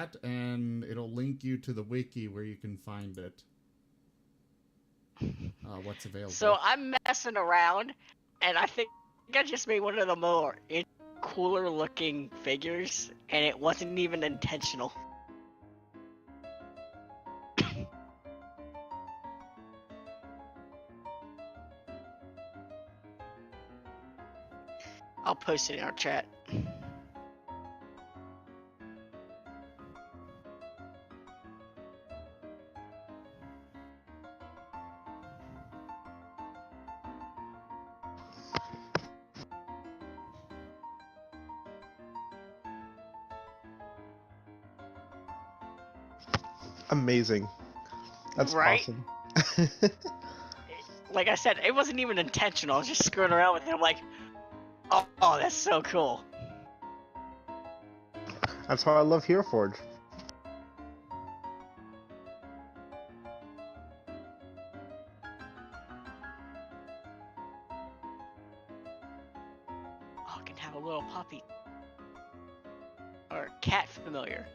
chat, and it'll link you to the wiki where you can find it. What's available. So I'm messing around, and I think I just made one of the more cooler looking figures, and it wasn't even intentional. I'll post it in our chat. Amazing. That's right? awesome. Like I said, it wasn't even intentional. I was just screwing around with it. I'm like, oh, that's so cool. That's why I love Hero Forge. Oh, I can have a little puppy. Or cat familiar.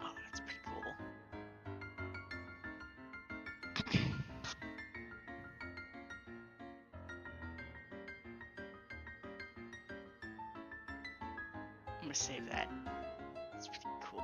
Oh, that's pretty cool. I'm gonna save that. That's pretty cool.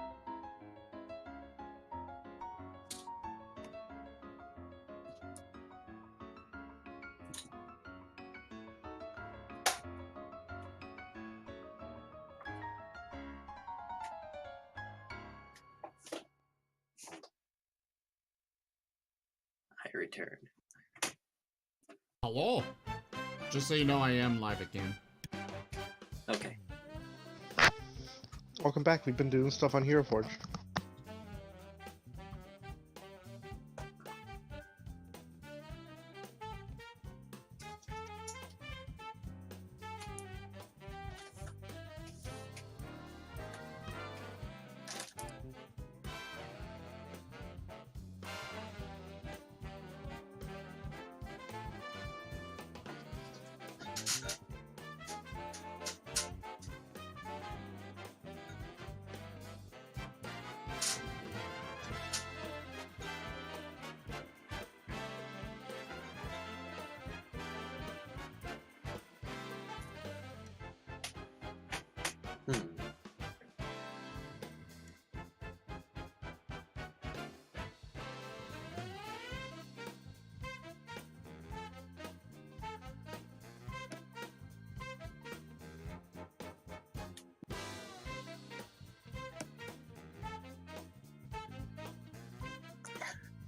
I return. Hello. Just so you know, I am live again. Okay. Welcome back. We've been doing stuff on Hero Forge.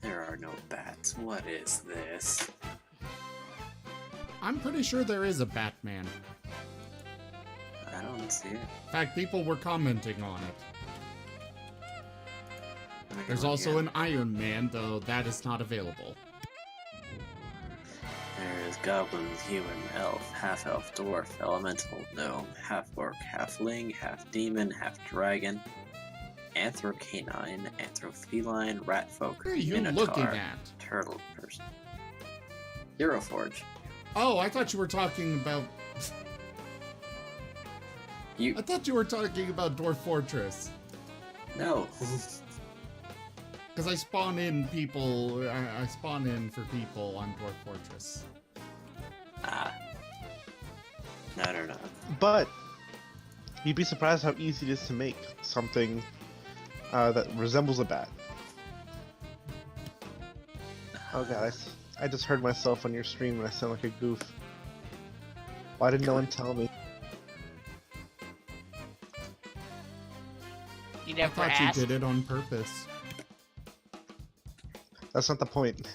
There are no bats. What is this? I'm pretty sure there is a Batman. I don't see it. In fact, people were commenting on it. There's also an Iron Man, though that is not available. There is goblin, human, elf, half-elf, dwarf, elemental, gnome, half-orc, half-ling, half-demon, half-dragon, anthro-canine, anthro-feline, rat-folk, What are you minotaur, looking at? turtle person. Hero Forge. Oh, I thought you were talking about... You... I thought you were talking about Dwarf Fortress. No. Because I spawn in people... I spawn in for people on Dwarf Fortress. Ah. No. But you'd be surprised how easy it is to make something that resembles a bat. Oh god, I just heard myself on your stream and I sound like a goof. Why did no one tell me? You I never thought asked? you did it on purpose. That's not the point.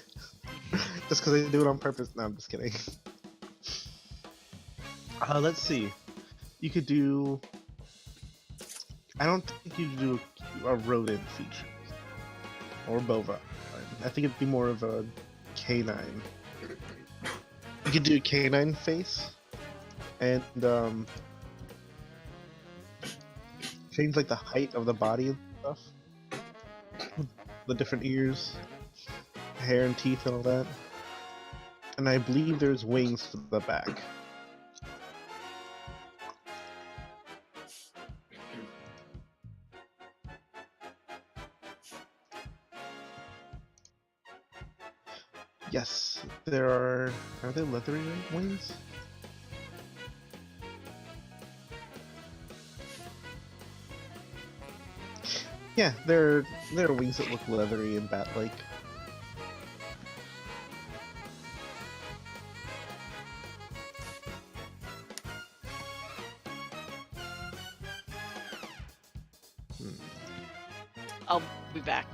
Just because I do it on purpose. No, I'm just kidding. Let's see. You could do... I don't think you could do a rodent feature. Or bovine. I think it'd be more of a canine. You could do a canine face. And, change, like, the height of the body and stuff. The different ears, hair and teeth and all that. And I believe there's wings for the back. Yes, there are. Are they leathery wings? Yeah, there are wings that look leathery and bat-like. I'll be back.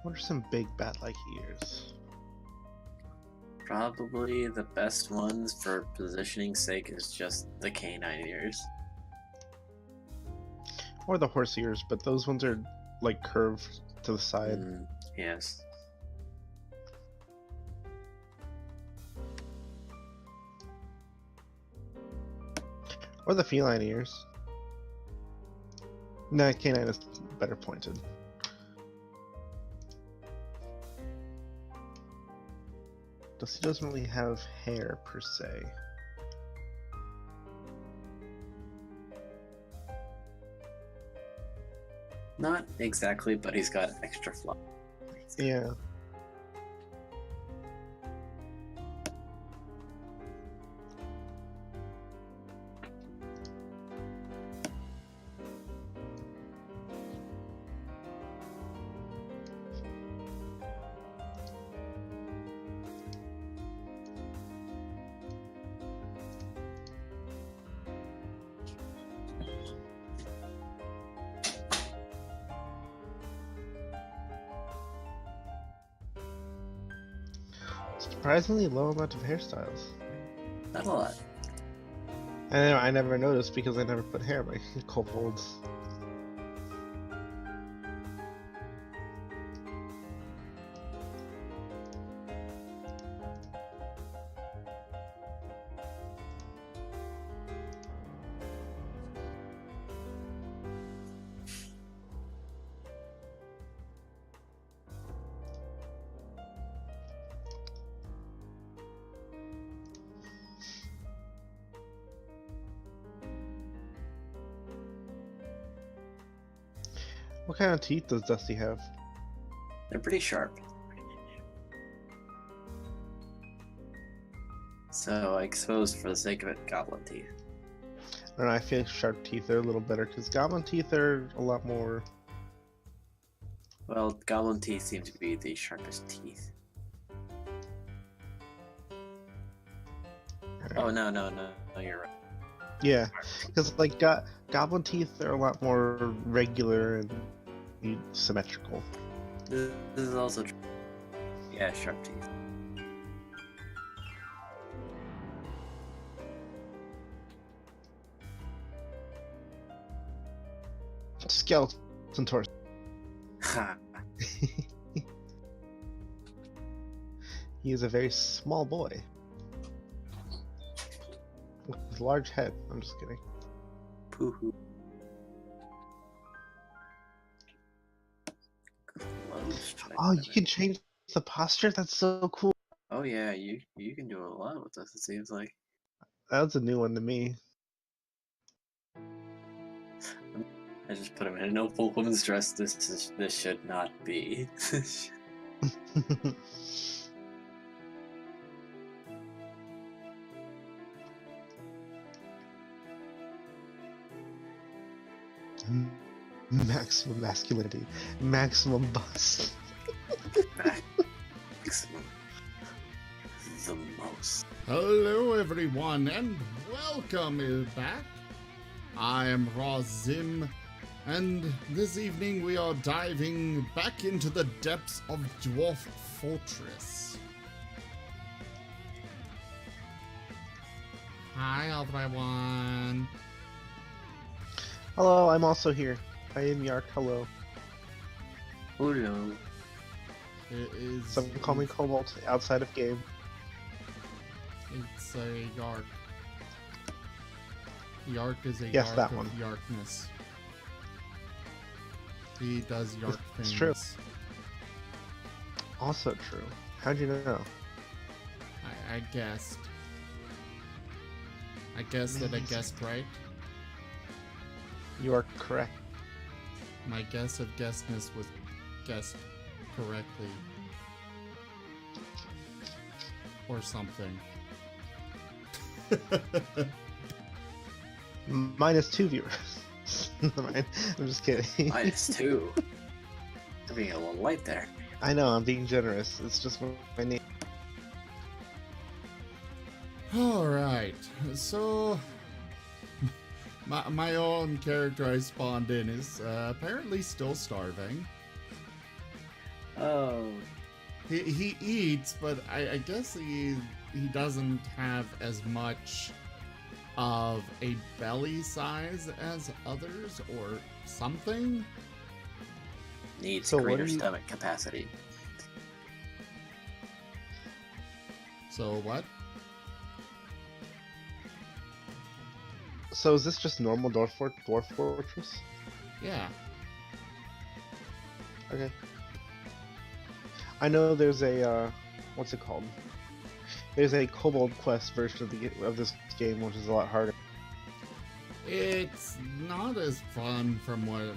What are some big bat-like ears? Probably the best ones for positioning's sake is just the canine ears. Or the horse ears, but those ones are like curved to the side. Yes. Or the feline ears. No, canine is better pointed. Dusty doesn't really have hair per se. Not exactly, but he's got extra fluff. Yeah. Surprisingly low amount of hairstyles. Not a lot. I never noticed because I never put hair in my kobolds. What kind of teeth does Dusty have? They're pretty sharp. So I suppose for the sake of it, goblin teeth. I don't know, I feel like sharp teeth are a little better because goblin teeth are a lot more. Well, goblin teeth seem to be the sharpest teeth. Oh, no, you're right. Yeah, because like goblin teeth are a lot more regular and symmetrical. This is also true. Yeah, sharp teeth. Skeleton torso. Ha! He is a very small boy. With a large head. I'm just kidding. Pooh-hoo. Oh, you can change the posture? That's so cool. Oh yeah, you can do a lot with this. It seems like. That's a new one to me. I just put him in a no full woman's dress. This should not be. Maximum masculinity, maximum bust. Maximum. The most. Hello, everyone, and welcome back. I am Razim, and this evening we are diving back into the depths of Dwarf Fortress. Hi, everyone. Hello, I'm also here. I am Yark. Hello. Hello. It is. Some call me Kobold outside of game. It's a Yark. Yark is a Yes, Yark that of one. Yarkness. He does Yark things. It's true. Also true. How'd you know? I guessed. I guessed that I guessed right. You are correct. My guess of guessness was guessed correctly. Or something. -2 viewers. Never mind. I'm just kidding. -2. I'm being a little light there. I know, I'm being generous. It's just what I need. Alright, so my own character I spawned in is apparently still starving. Oh. He eats, but I guess he doesn't have as much of a belly size as others or something. Needs So what greater are you- stomach capacity. So what? So is this just normal Dwarf Fortress? Yeah. Okay. I know there's a what's it called? There's a Kobold Quest version of this game, which is a lot harder. It's not as fun from what...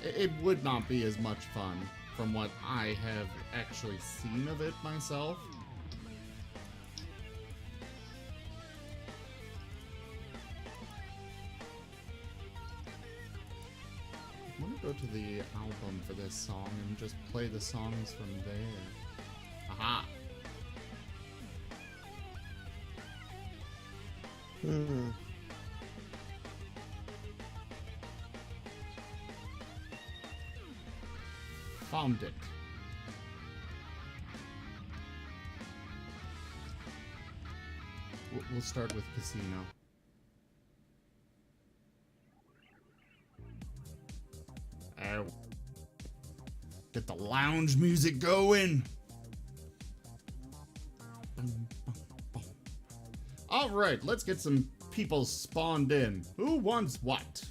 It would not be as much fun from what I have actually seen of it myself. I'm gonna go to the album for this song and just play the songs from there. Aha! Hmm. Found it. We'll start with Casino. Oh. Get the lounge music going. All right, let's get some people spawned in. Who wants what?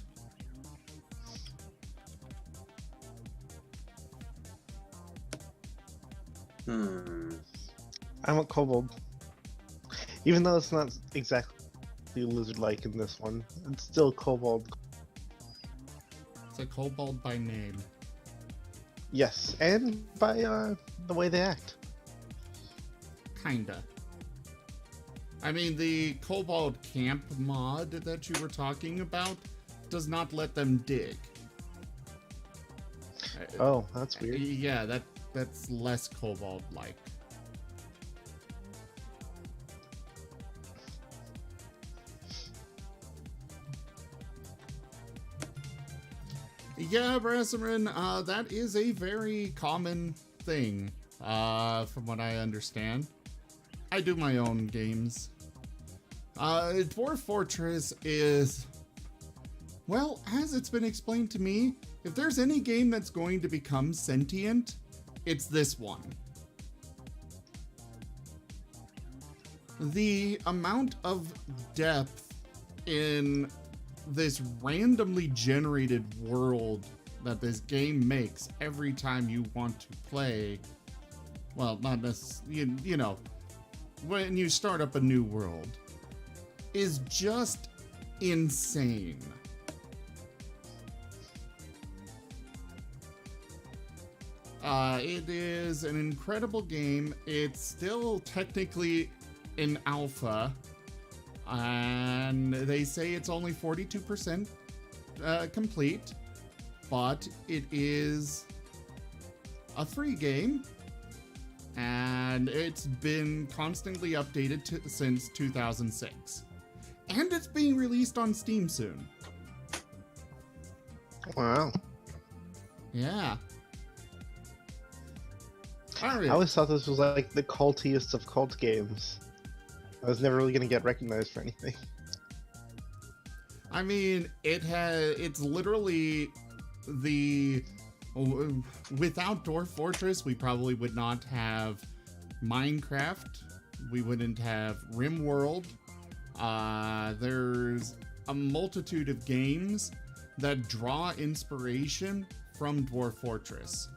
I want Kobold. Even though it's not exactly lizard-like in this one, it's still Kobold. It's a kobold by name. Yes, and by the way they act. Kinda. I mean, the kobold camp mod that you were talking about does not let them dig. Oh, that's weird. Yeah, that's less kobold-like. Yeah, Brassarin, that is a very common thing, from what I understand. I do my own games. Dwarf Fortress is, well, as it's been explained to me, if there's any game that's going to become sentient, it's this one. The amount of depth in this randomly generated world that this game makes every time you want to play, well, not necessarily, you know, when you start up a new world is just insane. It is an incredible game. It's still technically in alpha, and they say it's only 42% complete, but it is a free game, and it's been constantly updated since 2006. And it's being released on Steam soon. Wow. Yeah. I always thought this was like the cultiest of cult games. I was never really going to get recognized for anything. I mean, it's literally the... Without Dwarf Fortress, we probably would not have Minecraft. We wouldn't have RimWorld. There's a multitude of games that draw inspiration from Dwarf Fortress.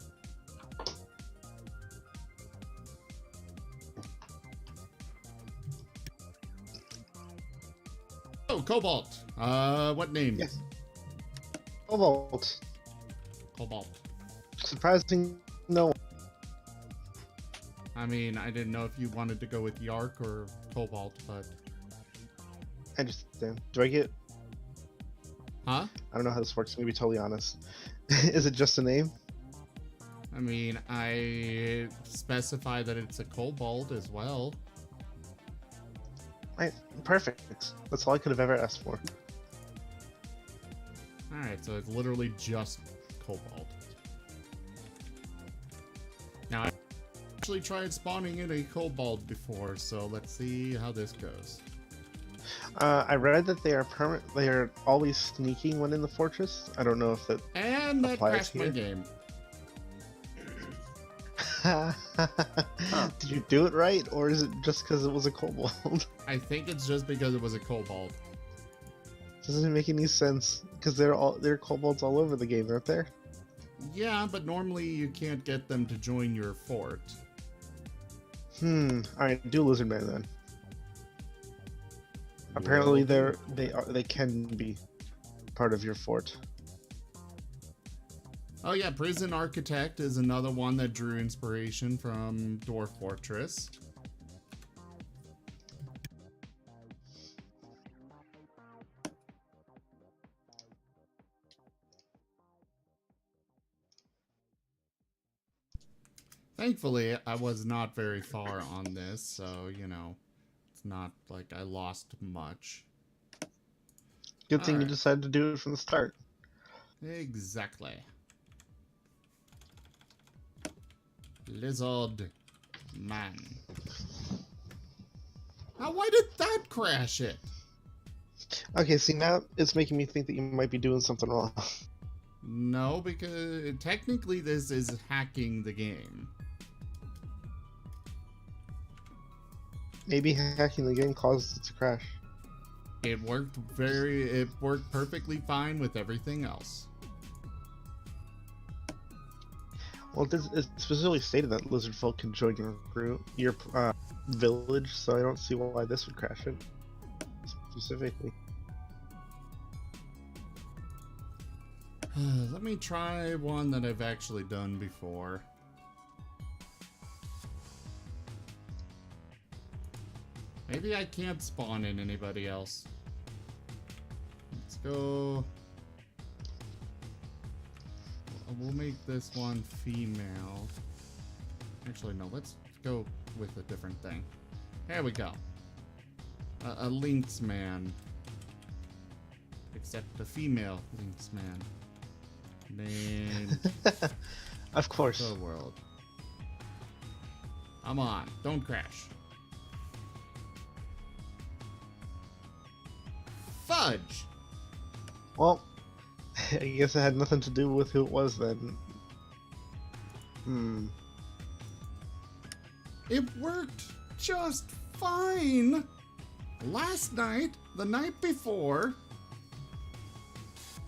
Oh, Cobalt. What name? Yes. Kobold. Cobalt. Surprising, no. I mean, I didn't know if you wanted to go with Yark or Cobalt, but... I understand. Do I get... Huh? I don't know how this works, to be totally honest. Is it just a name? I mean, I specify that it's a Kobold as well. Right, perfect. That's all I could have ever asked for. Alright, so it's literally just Kobold. Now, I actually tried spawning in a Kobold before, so let's see how this goes. I read that they are always sneaking when in the fortress. I don't know if that And that applies crashed my here. game. Did you do it right, or is it just because it was a kobold? I think it's just because it was a Kobold. Doesn't make any sense because they're kobolds all over the game, aren't there? Yeah, but normally you can't get them to join your fort. All right, do Lizard Man then. Apparently, they can be part of your fort. Oh yeah, Prison Architect is another one that drew inspiration from Dwarf Fortress. Thankfully, I was not very far on this, so, you know, it's not like I lost much. Good thing you Alright. decided to do it from the start. Exactly. Lizard Man. Now, why did that crash it? Okay, see, now it's making me think that you might be doing something wrong. No, because technically this is hacking the game. Maybe hacking the game caused it to crash. It worked perfectly fine with everything else. Well, it specifically stated that lizard folk can join your village, so I don't see why this would crash it specifically. Let me try one that I've actually done before. Maybe I can't spawn in anybody else. Let's go. We'll make this one female. Actually, no, let's go with a different thing. There we go. A lynx man. Except a female lynx man. Named Of course. the world. Come on, don't crash. Fudge! Well, I guess it had nothing to do with who it was then. It worked just fine last night, the night before,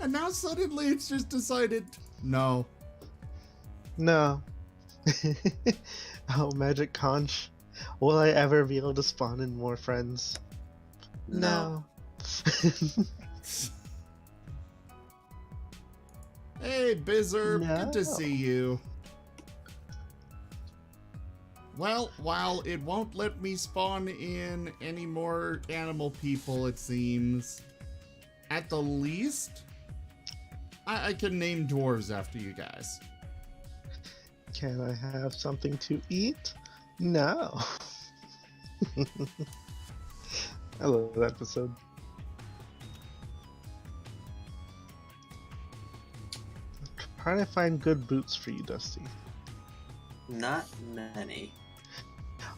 and now suddenly it's just decided no. No. Oh, Magic Conch. Will I ever be able to spawn in more friends? No. Hey, Bizzer, good to No. see you. Well, while it won't let me spawn in any more animal people, it seems, at the least, I can name dwarves after you guys. Can I have something to eat? No. I love that episode. Trying to find good boots for you, Dusty. Not many.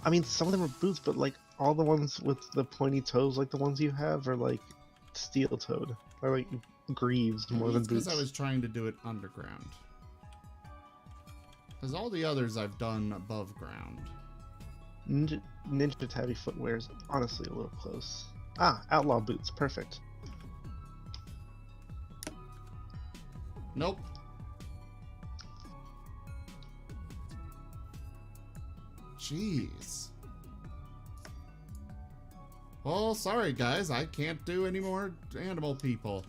I mean, some of them are boots, but like all the ones with the pointy toes, like the ones you have, are like steel-toed, or like greaves more than boots. Because I was trying to do it underground. Because all the others I've done above ground. Ninja tabby footwear is honestly a little close. Ah, outlaw boots, perfect. Nope. Jeez. Well, sorry guys, I can't do any more animal people.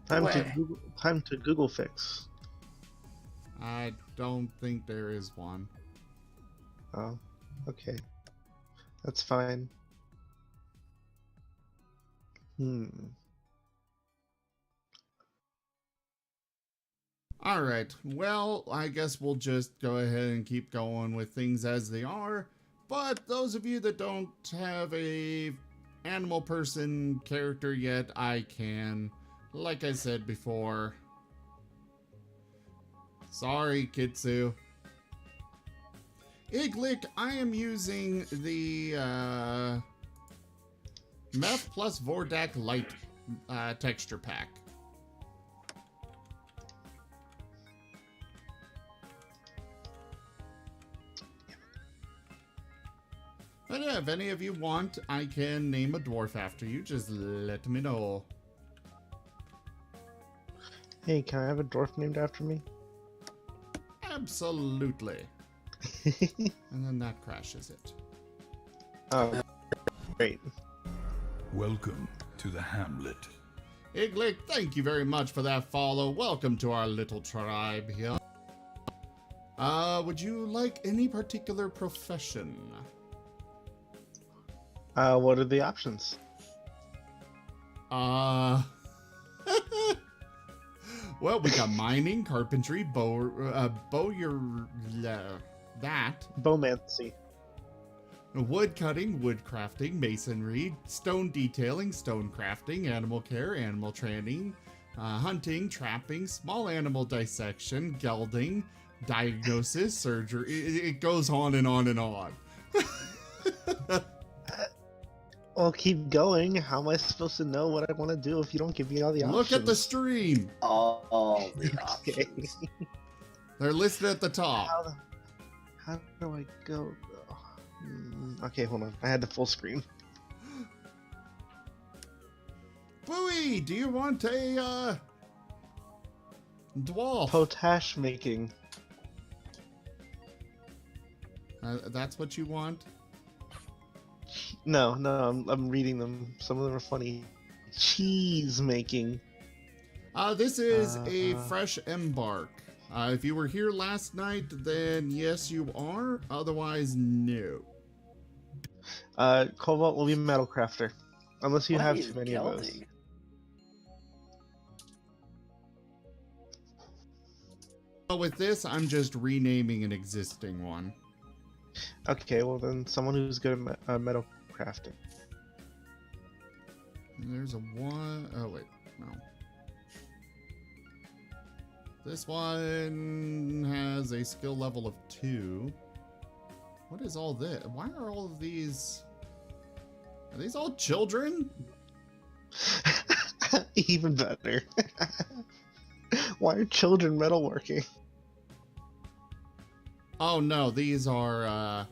Time Wait. to Google fix. I don't think there is one. Oh, okay. That's fine. Alright, well, I guess we'll just go ahead and keep going with things as they are. But those of you that don't have a animal person character yet, I can. Like I said before. Sorry, Kitsu. Iglick, I am using the Meth plus Vordak Light texture pack. But yeah, if any of you want, I can name a dwarf after you. Just let me know. Hey, can I have a dwarf named after me? Absolutely. And then that crashes it. Oh, great. Welcome to the hamlet. Iglick, thank you very much for that follow. Welcome to our little tribe here. Would you like any particular profession? What are the options? Well, we got mining, carpentry, that. Bowmancy. Wood cutting, wood crafting, masonry, stone detailing, stone crafting, animal care, animal training, hunting, trapping, small animal dissection, gelding, diagnosis, surgery. It goes on and on and on. Well, keep going. How am I supposed to know what I want to do if you don't give me all the options? Look at the stream. All the Okay. options. They're listed at the top. How do I go? Okay, hold on. I had the full screen. Bowie, do you want a dwarf? Potash making. That's what you want? No, I'm reading them. Some of them are funny. Cheese making. This is a fresh embark. If you were here last night, then yes, you are. Otherwise, no. Cobalt will be metal crafter, unless you What have is too many of those. gelding? But with this, I'm just renaming an existing one. Okay, well then, someone who's good at metal crafting. There's a one. Oh wait, no. This one has a skill level of 2. What is all this? Why are all of these? Are these all children? Even better. Why are children metalworking? Oh no, these are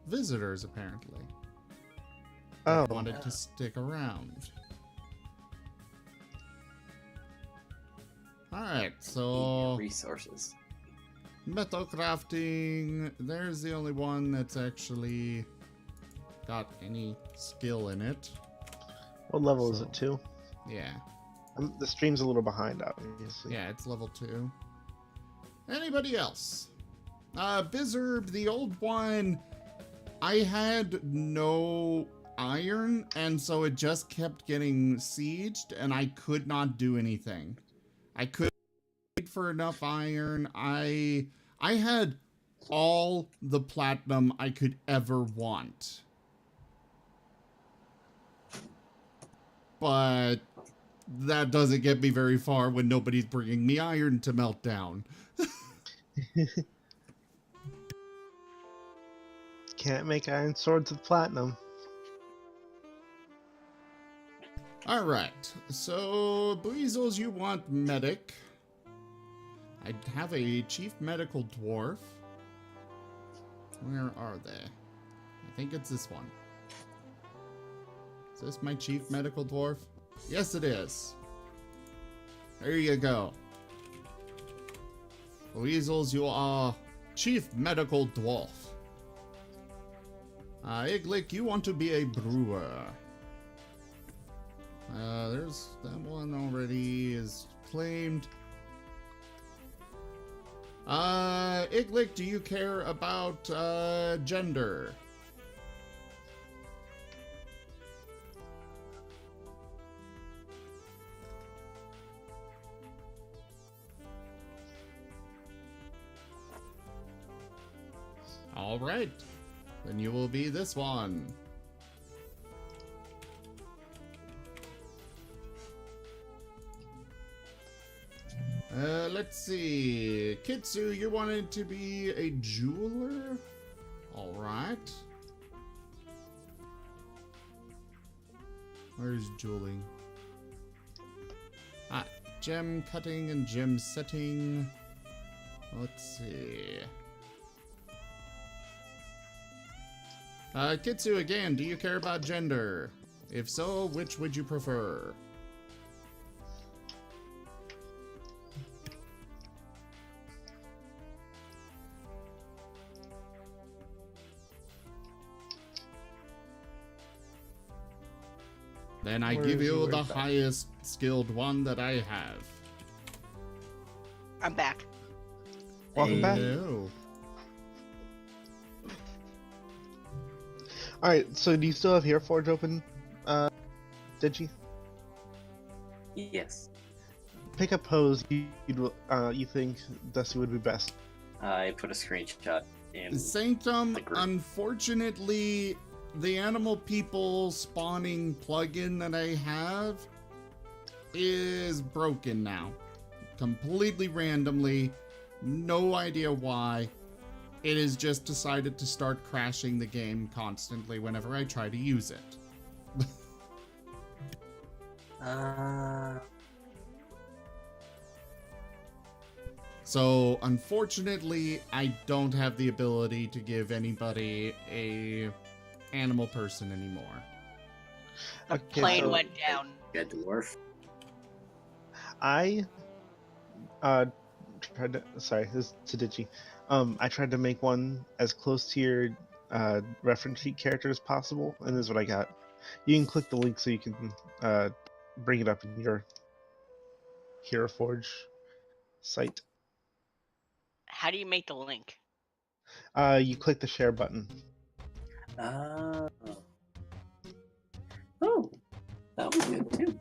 visitors apparently. Oh, Wanted to stick around. Alright, so Resources. Metal crafting, there's the only one that's actually got any skill in it. What level is it, 2? Yeah. The stream's a little behind, obviously. Yeah, it's level 2. Anybody else? Bizzard, the old one, I had no iron, and so it just kept getting sieged, and I could not do anything. I couldn't wait for enough iron. I had all the platinum I could ever want. But that doesn't get me very far when nobody's bringing me iron to melt down. Can't make iron swords with platinum. Alright, so Bleezels, you want medic. I have a chief medical dwarf. Where are they? I think it's this one. Is this my chief medical dwarf? Yes, it is. There you go. Weasels, you are chief medical dwarf. Iglik, you want to be a brewer. There's that one already is claimed. Iglik, do you care about gender? All right, then you will be this one. Let's see. Kitsu, you wanted to be a jeweler? All right. Where's jeweling? Ah, gem cutting and gem setting. Let's see. Kitsu, again, do you care about gender? If so, which would you prefer? Then I Where give is you your the back? highest skilled one that I have. I'm back. Welcome back. No. Alright, so do you still have Hero Forge open, Digi? Yes. Pick a pose you think Dusty would be best. I put a screenshot in. Sanctum, the group. unfortunately, the animal people spawning plugin that I have is broken now. Completely randomly. No idea why. It has just decided to start crashing the game constantly whenever I try to use it. So, unfortunately, I don't have the ability to give anybody a animal person anymore. Okay, Plane so went down. Yeah, dwarf. I tried to, sorry, this is to Digi. I tried to make one as close to your reference sheet character as possible, and this is what I got. You can click the link so you can bring it up in your Hero Forge site. How do you make the link? You click the share button. Oh. Oh, that was good too.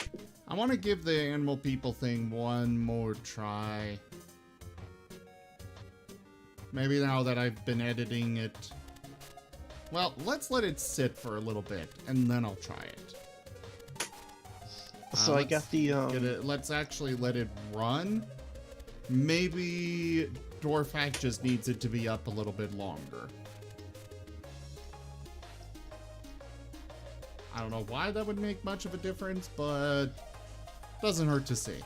I want to give the animal people thing one more try. Maybe now that I've been editing it. Well, let's let it sit for a little bit, and then I'll try it. So I got the Let's actually let it run. Maybe Dwarf Hack just needs it to be up a little bit longer. I don't know why that would make much of a difference, but doesn't hurt to see.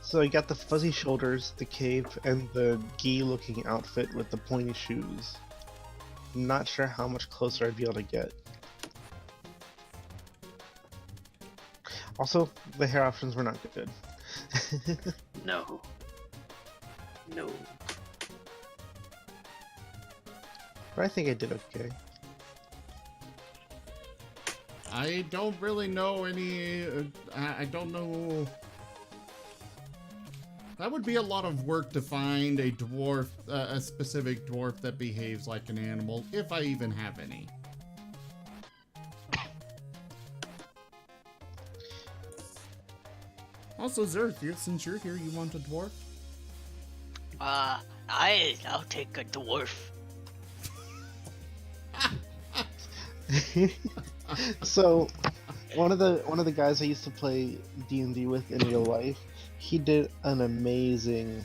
So I got the fuzzy shoulders, the cape, and the gi-looking outfit with the pointy shoes. Not sure how much closer I'd be able to get. Also, the hair options were not good. No. No. But I think I did okay. I don't really know any. I don't know. That would be a lot of work to find a dwarf, a specific dwarf that behaves like an animal, if I even have any. Also, Zerth, since you're here, you want a dwarf? I'll take a dwarf. So, one of the guys I used to play D&D with in real life, he did an amazing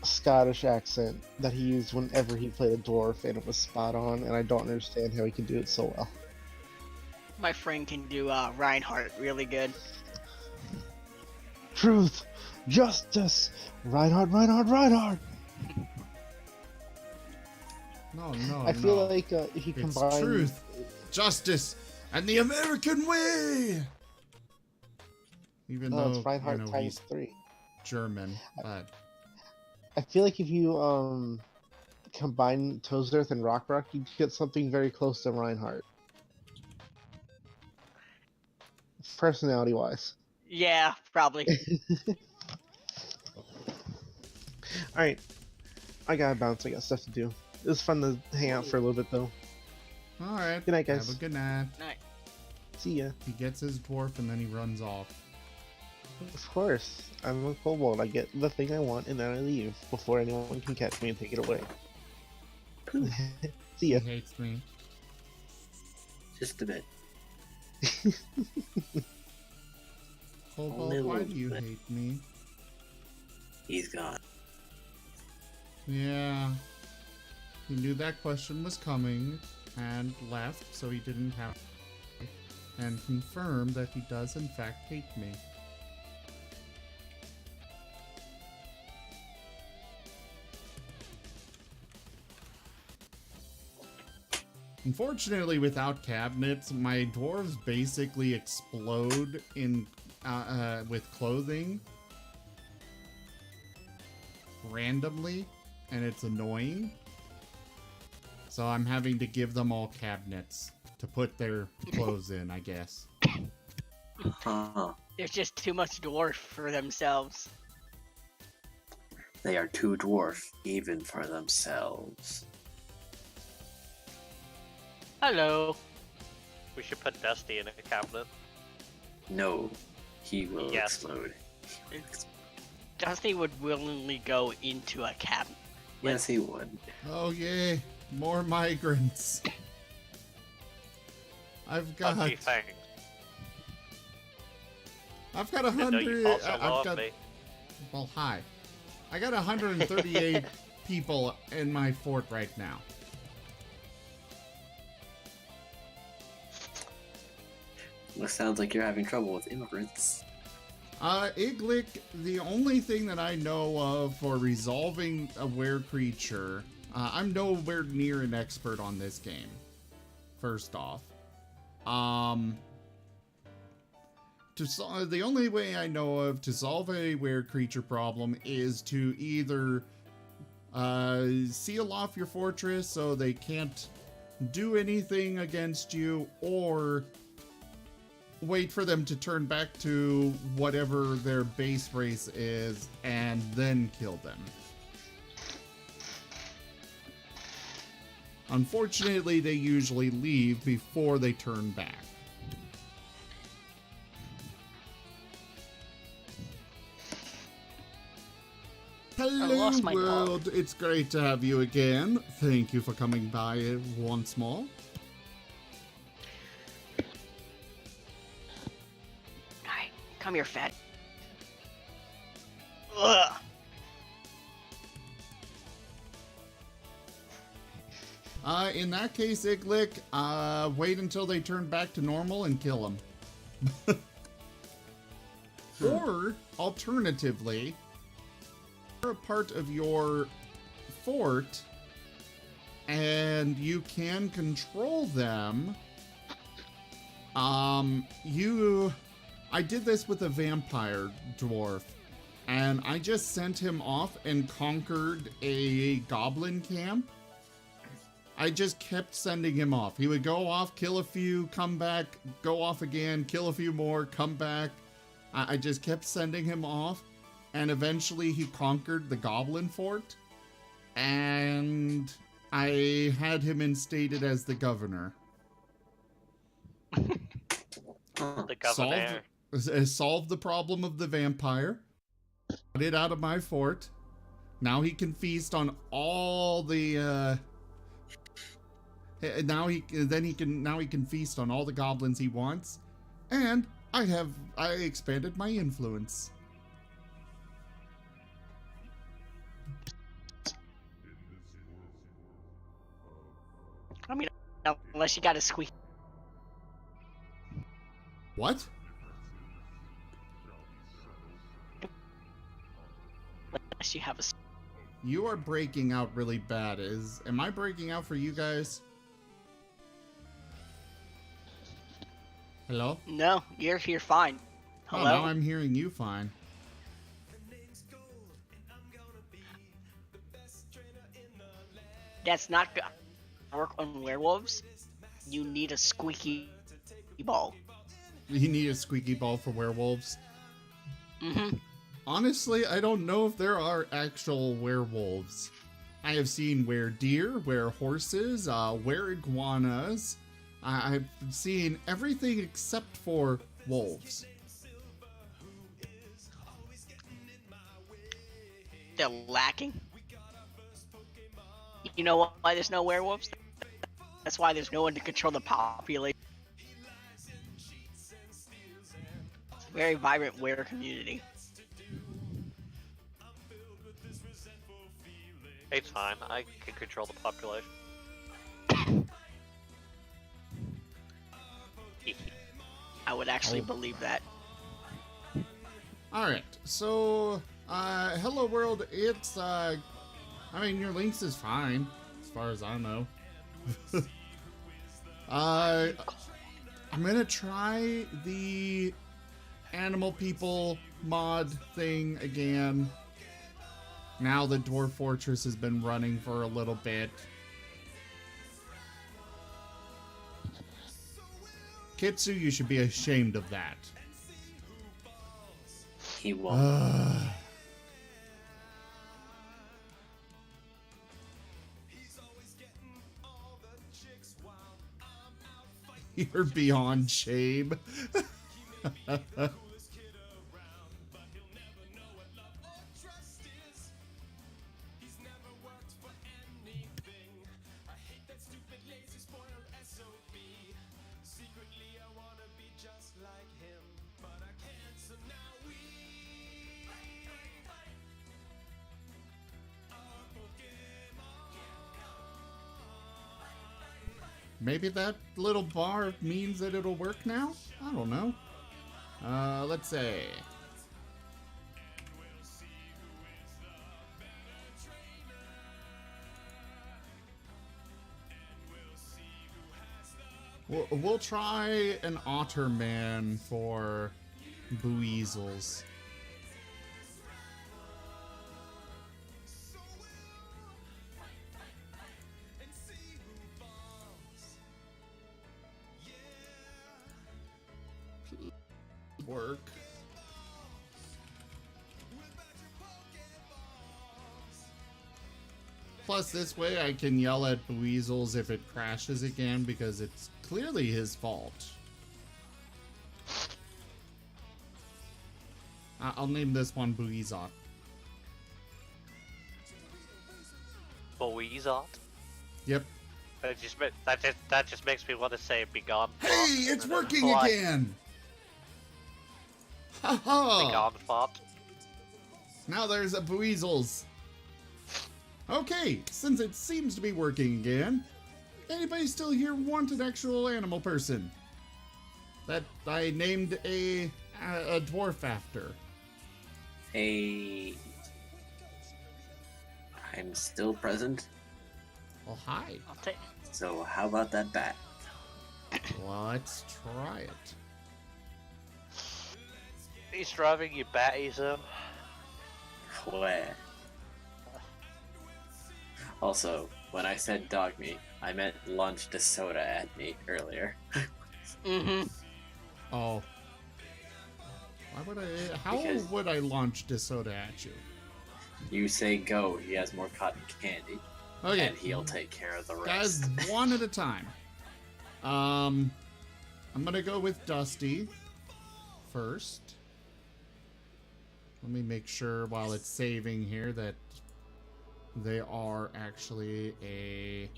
Scottish accent that he used whenever he played a dwarf, and it was spot on. And I don't understand how he can do it so well. My friend can do Reinhardt really good. Truth, justice, Reinhardt, Reinhardt, Reinhardt. No, I feel like if you It's combine truth, justice, and the American way. Even though it's Reinhardt you know, times he's 3. German, but I feel like if you combine Toesearth and Rock, you'd get something very close to Reinhardt. Personality-wise. Yeah, probably. Alright. I gotta bounce, I got stuff to do. It was fun to hang out for a little bit, though. all right. Good night, guys. Have a good night. Night. See ya. He gets his dwarf and then he runs off. Of course. I'm a kobold. I get the thing I want and then I leave before anyone can catch me and take it away. See He ya. hates me. Just a bit. Kobold, Only a why little do you bit. hate me? He's gone. Yeah. He knew that question was coming and left, so he didn't have to. And confirmed that he does in fact hate me. Unfortunately, without cabinets, my dwarves basically explode in with clothing randomly, and it's annoying. So I'm having to give them all cabinets to put their clothes in, I guess. Huh. There's just too much dwarf for themselves. They are too dwarf, even for themselves. Hello. We should put Dusty in a cabinet. No, he will Yes. explode. Dusty would willingly go into a cabinet. Yes, he would. Oh yay, more migrants. I've got Funky thing. I've got Didn't know you 100 also I've love got me. well hi. I got 138 people in my fort right now. Well, sounds like you're having trouble with immigrants. Iglick, the only thing that I know of for resolving a were creature, I'm nowhere near an expert on this game. First off, the only way I know of to solve a were creature problem is to either seal off your fortress so they can't do anything against you, or wait for them to turn back to whatever their base race is and then kill them. Unfortunately, they usually leave before they turn back. Hello, lost my dog. world. It's great to have you again. Thank you for coming by once more. Alright, come here, fat. Ugh. In that case, Iglick, wait until they turn back to normal and kill them. Or, alternatively, they're a part of your fort, and you can control them. I did this with a vampire dwarf. and I just sent him off and conquered a goblin camp. I just kept sending him off. He would go off, kill a few, come back, go off again, kill a few more, come back. I just kept sending him off, and eventually he conquered the goblin fort, and I had him instated as the governor. The governor. Solved the problem of the vampire, got it out of my fort. Now he can feast on all the now he can feast on all the goblins he wants, and I expanded my influence. I mean, unless you got a squeak. What? Unless you have a. You are breaking out really bad. Am I breaking out for you guys? Hello? No, you're here fine. Oh, Hello? now I'm hearing you fine. That's not gonna work on werewolves. You need a squeaky ball. You need a squeaky ball for werewolves. Mm-hmm. Honestly, I don't know if there are actual werewolves. I have seen were-deer, were-horses, were-iguanas. I've seen everything except for wolves. They're lacking. You know why there's no werewolves? That's why there's no one to control the population. It's a very vibrant were community. It's fine. I can control the population. I would actually believe that. Alright, so, hello world, it's, I mean, your links is fine, as far as I know. I'm gonna try the animal people mod thing again. Now the Dwarf Fortress has been running for a little bit. Kitsu, you should be ashamed of that. He won't. You're beyond shame. Maybe that little bar means that it'll work now? I don't know. Let's see. We'll try an Otterman for Bueasels. Work. Plus, this way I can yell at Bueasels if it crashes again because it's clearly his fault. I'll name this one Bueazot. Bueazot? Yep. That just makes me want to say begone. Hey, fart, it's and then working fly. again! Haha! Begone fart. Now there's a Bueasels. Okay, since it seems to be working again, anybody still here want an actual animal person that I named a dwarf after? Hey, I'm still present. Well, hi. I'll take. So how about that bat? Let's try it. He's driving you batty, so. Where? Also, when I said dog meat, I meant launched a soda at me earlier. Mm-hmm. Oh. Why would I? How Because- would I launch DeSoda at you? You say go, he has more cotton candy, Okay, and he'll take care of the guys, rest. one at a time. I'm gonna go with Dusty first. Let me make sure while it's saving here that they are actually a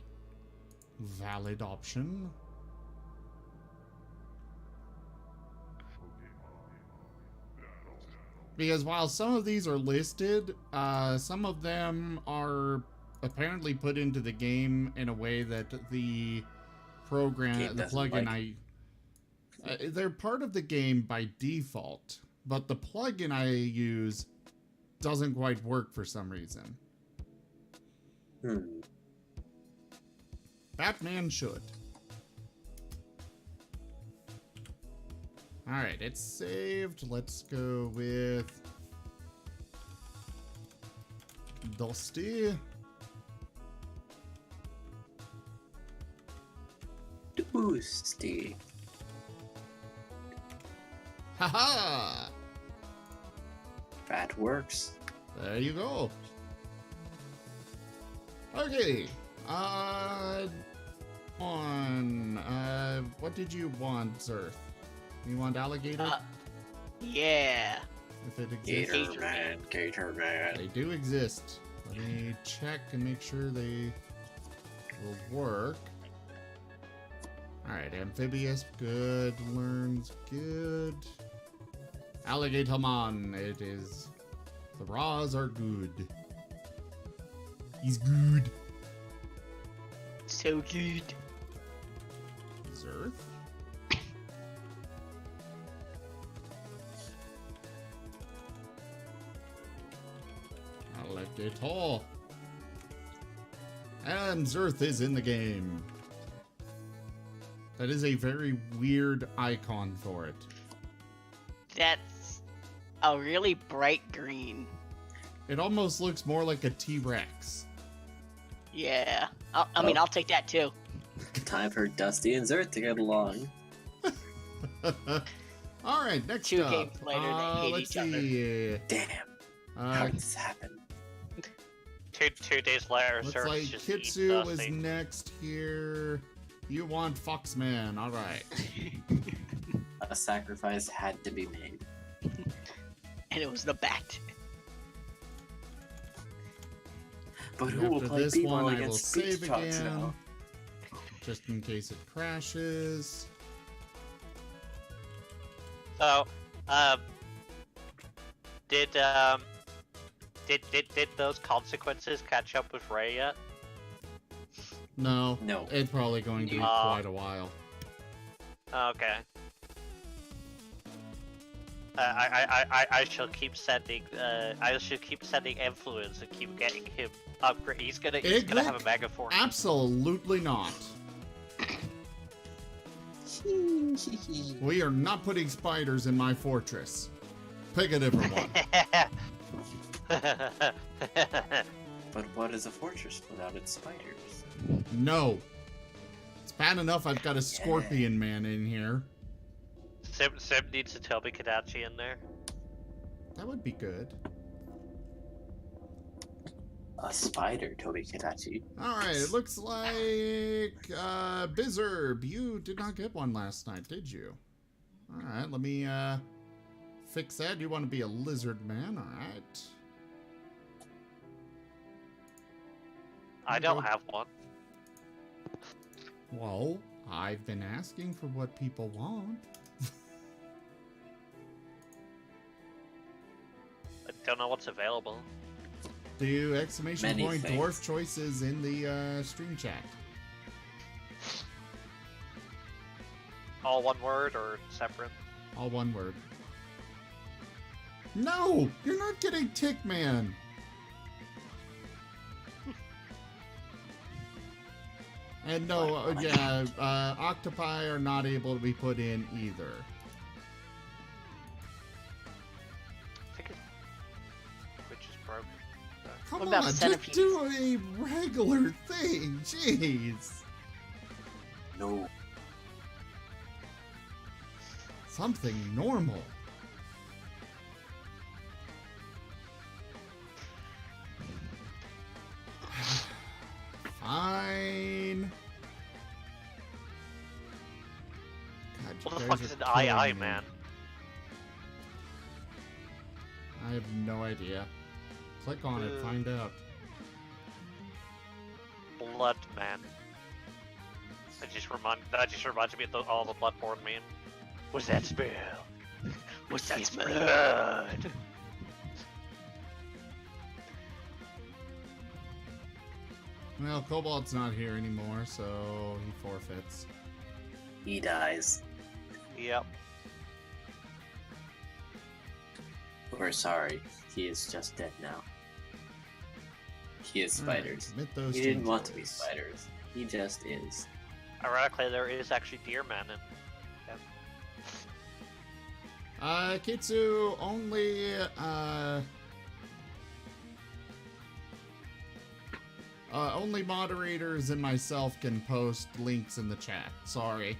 valid option. Because while some of these are listed, some of them are apparently put into the game in a way that the program, Game the doesn't plugin they're part of the game by default, but the plugin I use doesn't quite work for some reason. Batman should. Alright, it's saved. Let's go with Dusty. Boosty. Haha! That works. There you go. Okay. What did you want, Zerth? You want alligator? Yeah. If it exists. Gator man, Gator man. They do exist. Let me check and make sure they will work. Alright, amphibious, good. Learns, good. Alligatormon, it is. The raws are good. He's good. So good. Zerth? Alligator. And Zerth is in the game. That is a very weird icon for it. That's a really bright green. It almost looks more like a T-Rex. Yeah. I mean, I'll take that too. Time for Dusty and Zerth to get along. Alright, next Two up. games later, they hate let's each other. see. Damn, how did this happen? Two days later, Looks Zerth like just eats Kitsu is Dusty. next here. You want Foxman, alright. A sacrifice had to be made. And it was the bat. But who will After play this B-ball one, I will against save Speech Talks again. now? Just in case it crashes. So, did those consequences catch up with Ray yet? No. No. It's probably going to be quite a while. Okay. I shall keep sending. I shall keep sending influence and keep getting him upgrade. He's gonna have a mega force. Absolutely not. We are not putting spiders in my fortress. Pick a different one. But what is a fortress without its spiders? No. It's bad enough I've got a scorpion man in here. Sim needs a Toby Kadachi in there. That would be good. A spider, Toby Katachi. Alright, it looks like Bizerb, you did not get one last night, did you? Alright, let me fix that. You want to be a lizard man, alright. I don't have one. Well, I've been asking for what people want. I don't know what's available. Do exclamation Many point things. dwarf choices in the stream chat. All one word or separate? All one word. No! You're not getting Tick Man! And no, octopi are not able to be put in either. I think it's... Which is broken. Come What about on, just centipedes? do a regular thing. Jeez. No. Something normal. Fine. God, you What the guys fuck are is an killing me. man? I have no idea. Click on it, find out. Blood man. That just reminds me of all the Bloodborne meme. What's that smell? What's that smell? Blood. Well, Kobold's not here anymore, so he forfeits. He dies. Yep. We're sorry. He is just dead now. He is Alright, spiders. admit those He didn't want to be changes. spiders. He just is. Ironically, there is actually deer man in. Kitsu, only moderators and myself can post links in the chat. Sorry.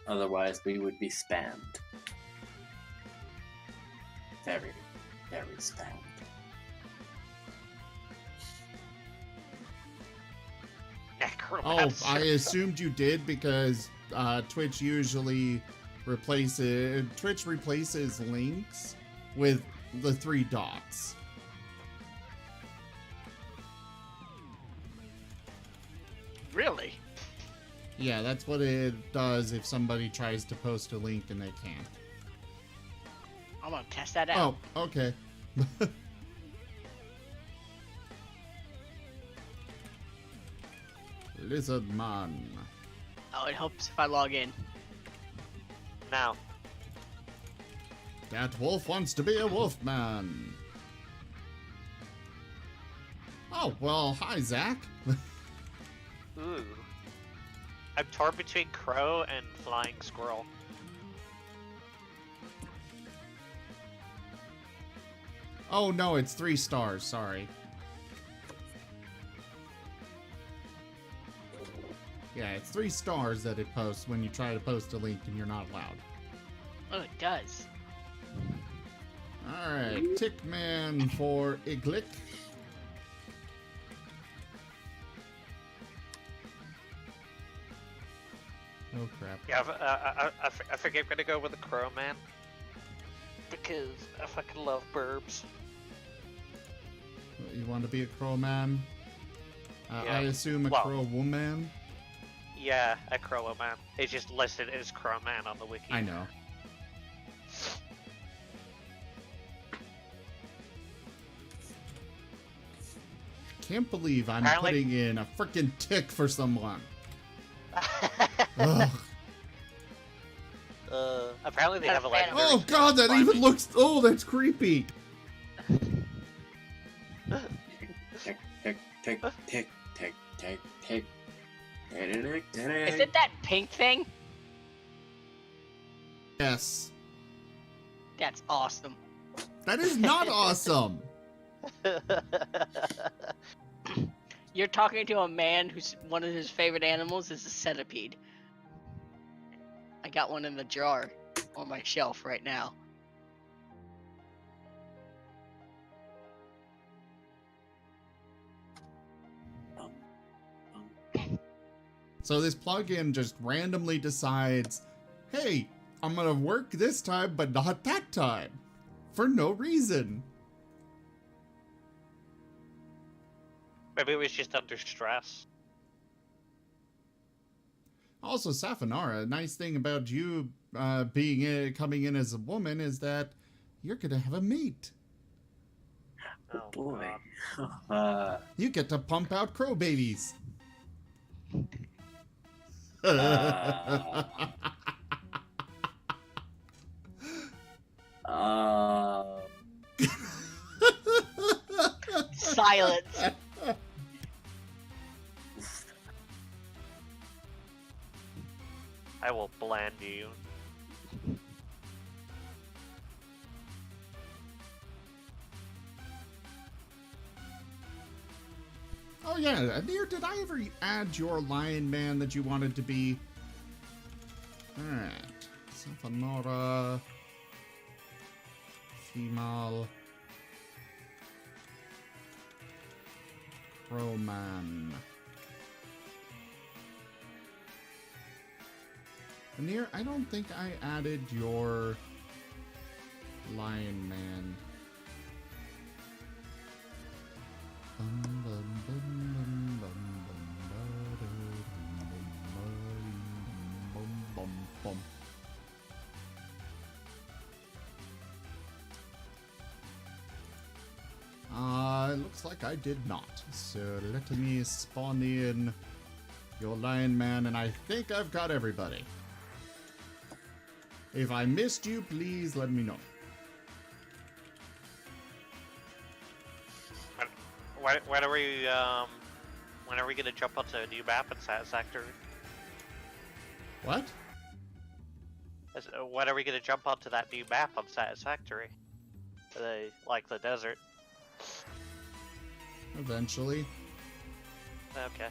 Otherwise, we would be spammed. Very, very spammed. Oh, Necromancer. I assumed you did because Twitch usually replaces links with the 3 dots. Really? Yeah, that's what it does if somebody tries to post a link and they can't. I'm gonna test that out. Oh, okay. Lizard man. Oh, it helps if I log in. Now, That wolf wants to be a wolf man. Oh, well, hi, Zach. ooh. I'm torn between crow and flying squirrel. Oh, no, it's 3 stars. Sorry. Yeah, it's 3 stars that it posts when you try to post a link and you're not allowed. Oh, it does. Alright, Tickman for Iglick. Oh crap. Yeah, I think I'm gonna go with the crow man. Because I fucking love burbs. You want to be a crow man? I Yeah. assume a Well- crow woman? Yeah, a crow man. It's just listed as crow man on the wiki. I know. Can't believe I'm Apparently- putting in a freaking tick for someone. Ugh. Apparently they have a legendary. Oh god, that even looks. Oh, that's creepy. Tick, tick, tick, tick, tick, tick, tick. Is it that pink thing? Yes. That's awesome. That is not awesome. You're talking to a man who's one of his favorite animals is a centipede. I got one in the jar on my shelf right now. So this plugin just randomly decides, hey, I'm gonna work this time, but not that time. For no reason. Maybe it was just under stress. Also, Safanara, a nice thing about you coming in as a woman is that you're gonna have a mate. Oh boy. You get to pump out crow babies. Silence. I will bland you. yeah, Near, did I ever add your lion man that you wanted to be? Alright. Safanora. Female. Roman. Near, I don't think I added your lion man. It looks like I did not. So let me spawn in your lion man, and I think I've got everybody. If I missed you, please let me know. When are we gonna jump onto a new map in Satisfactory? What? When are we gonna jump onto that new map on Satisfactory? Like the desert. Eventually. Okay.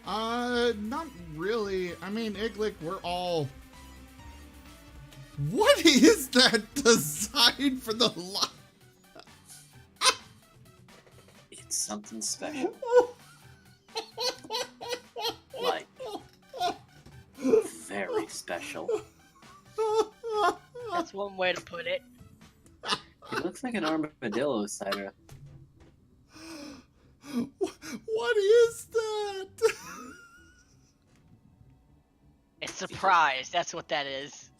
Not really. I mean, Iglik, we're all... What is that design for the line? It's something special. Like, very special. That's one way to put it. It looks like an armadillo cider. What is that? It's surprise. That's what that is.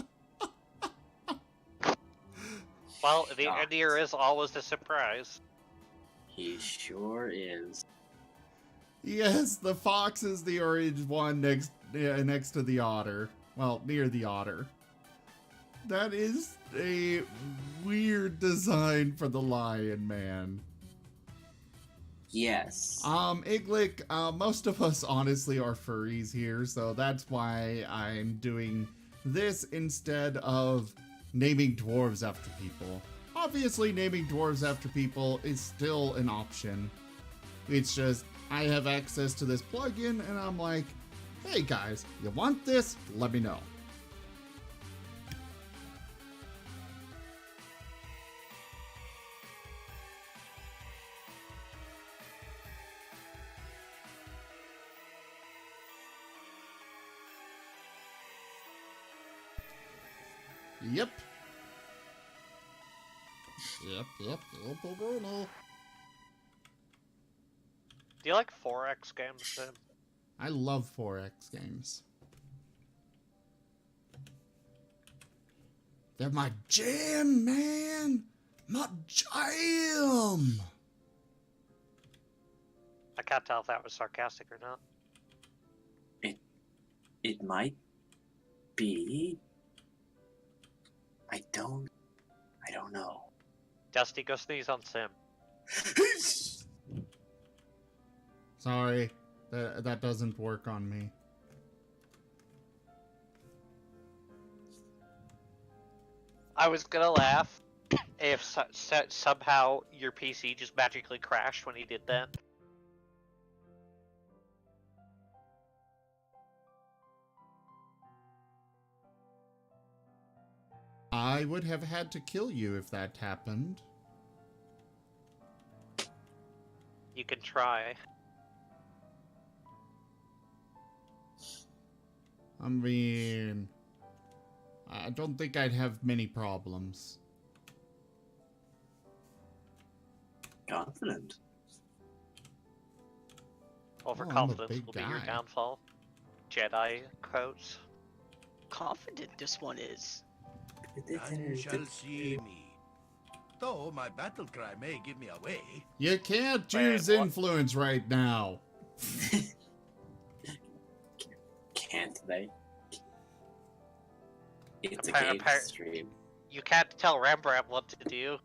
Well, the Endear is always a surprise. He sure is. Yes, the fox is the orange one next to the otter. Well, near the otter. That is a weird design for the lion man. Yes. Iglik, most of us honestly are furries here, so that's why I'm doing this instead of naming dwarves after people. Obviously, naming dwarves after people is still an option. It's just, I have access to this plugin, and I'm like, hey guys, you want this? Let me know. Yep. Yep. No. Do you like 4X games, Sim? I love 4X games. They're my jam, man! My jam! I can't tell if that was sarcastic or not. It might be. I don't know. Dusty, go sneeze on Sim. Sorry, that doesn't work on me. I was gonna laugh if somehow your PC just magically crashed when he did that. I would have had to kill you if that happened. You can try. I mean, I don't think I'd have many problems. Confident. Overconfidence big will be your guy. downfall. Jedi quotes. Confident this one is. None shall see me. Though my battle cry may give me away. You can't use what? influence right now. Can't they? It's a Appar- game appar- stream. You can't tell Rembrandt what to do.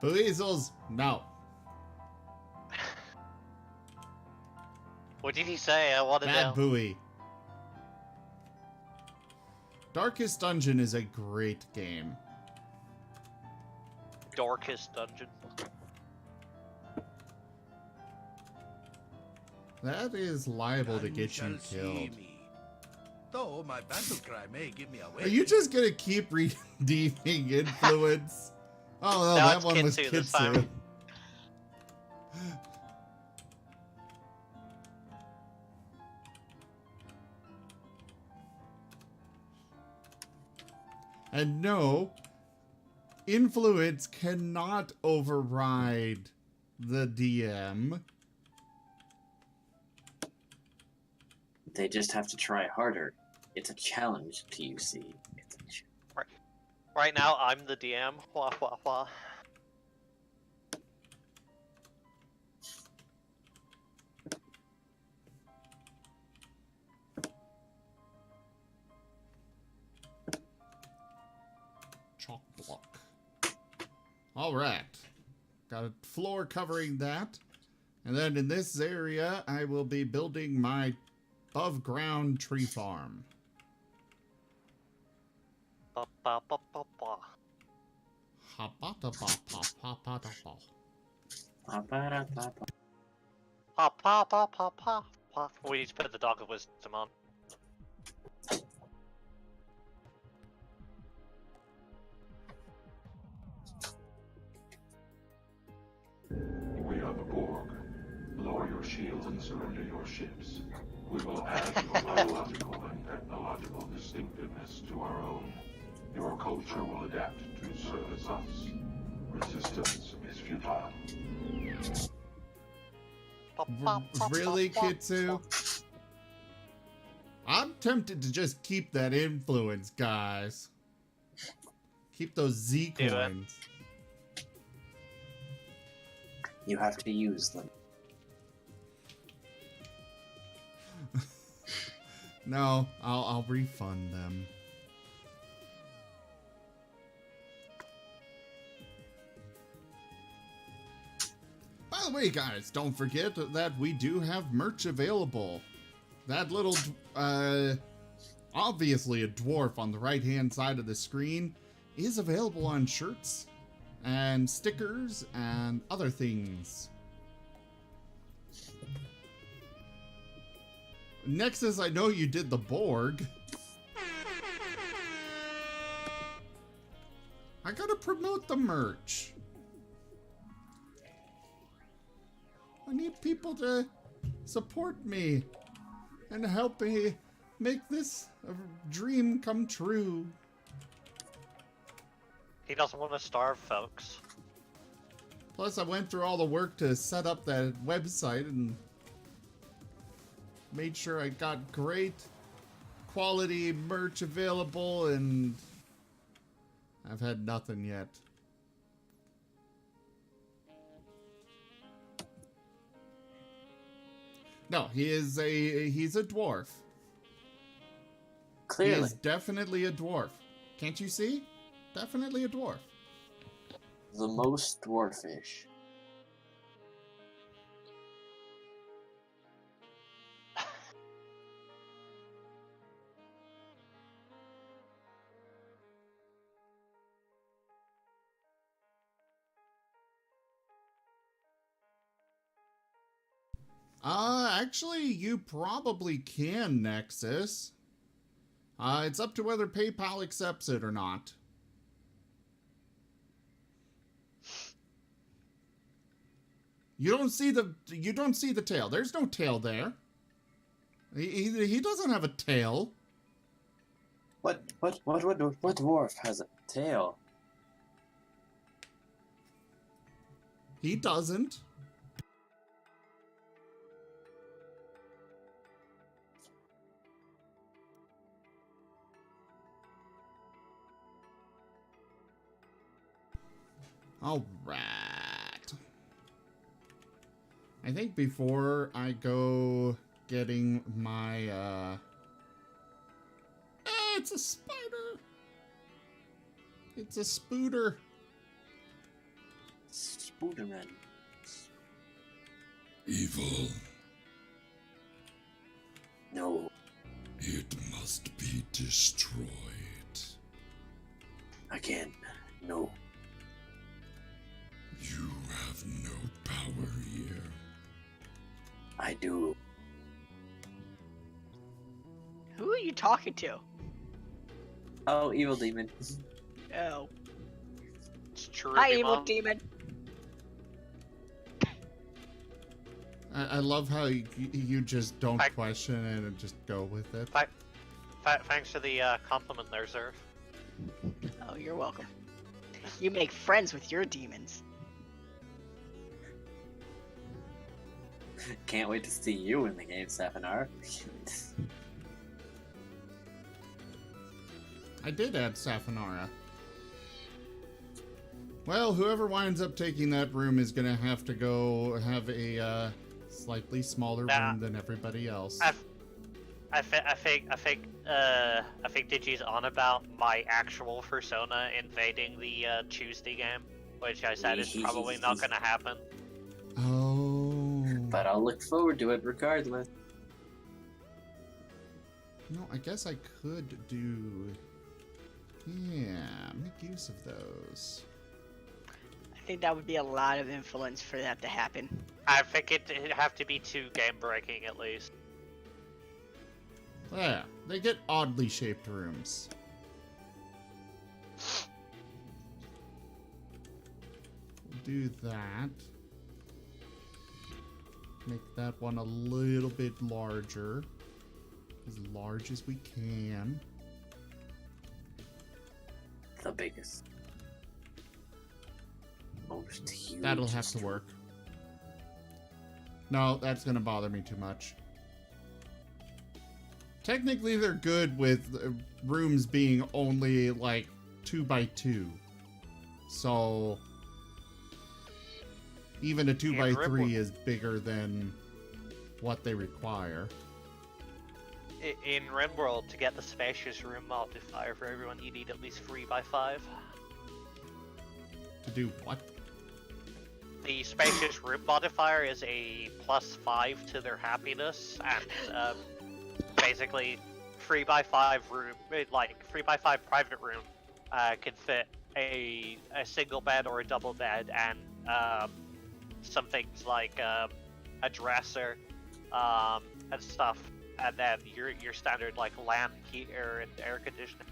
Weasels, no. What did he say? I want to Bad know. buoy. Darkest Dungeon is a great game. Darkest dungeon. That is liable to None get you shall see killed. me. Though my battle cry may give me away. Are you just gonna keep redeeming influence? Oh no, No, that it's one was Kitsu this Kitsu. time. And no, influence cannot override the DM. They just have to try harder. It's a challenge to UC. It's a Right now, I'm the DM. Wah wah wah. Chalk block. All right. Got a floor covering that. And then in this area, I will be building my above ground tree farm. Ba ba ba ba ba. Ha-ba-da-ba-pa-pa-pa-da-ba. Pa pa pa pa pa pa. We need to put the dog of wisdom on. We are the Borg. Lower your shields and surrender your ships. We will add your biological and technological distinctiveness to our own. Your culture will adapt to service us. Resistance is futile. Pa, pa, pa, Really, pa, pa, Kitsu? pa. I'm tempted to just keep that influence, guys. Keep those Z Do it. coins. You have to use them. No, I'll refund them. By the way, guys, don't forget that we do have merch available. That little, obviously a dwarf on the right-hand side of the screen is available on shirts and stickers and other things. Nexus, I know you did the Borg. I gotta promote the merch. I need people to support me and help me make this a dream come true. He doesn't want to starve, folks. Plus, I went through all the work to set up that website and made sure I got great quality merch available, and I've had nothing yet. No, he's a dwarf. He Clearly. is definitely a dwarf. Can't you see? Definitely a dwarf. The most dwarfish. Actually, you probably can, Nexus. It's up to whether PayPal accepts it or not. You don't see the tail. There's no tail there. He doesn't have a tail. What dwarf has a tail? He doesn't. All right. I think before I go getting my, it's a spider. It's a spooter. Spooderman. Evil, No. it must be destroyed. Again, no. You have no power here. I do. Who are you talking to? Oh, evil demon. Oh. It's true. Hi, evil demon. I love how you just don't I- question it and just go with it. Thanks for the compliment there, sir. Oh, you're welcome. You make friends with your demons. Can't wait to see you in the game, Saphinar. I did add Saphinara. Well, whoever winds up taking that room is gonna have to go have a slightly smaller room than everybody else. I think Digi's on about my actual persona invading the Tuesday game, which I said is probably not gonna happen. Oh. But I'll look forward to it regardless. No, I guess I could do... Yeah, make use of those. I think that would be a lot of influence for that to happen. I think it'd have to be 2 game breaking at least. Yeah, they get oddly shaped rooms. We'll do that. Make that one a little bit larger. As large as we can. The biggest. Most huge. That'll have to work. No, that's gonna bother me too much. Technically, they're good with rooms being only like 2 by 2. So even a 2 by 3 is bigger than what they require. In RimWorld, to get the spacious room modifier for everyone, you need at least 3 by 5. To do what? The spacious room modifier is a +5 to their happiness, and basically 3 by 5 room, like 3 by 5 private room, can fit a single bed or a double bed, and some things like a dresser and stuff, and then your standard like lamp, heater, and air conditioning.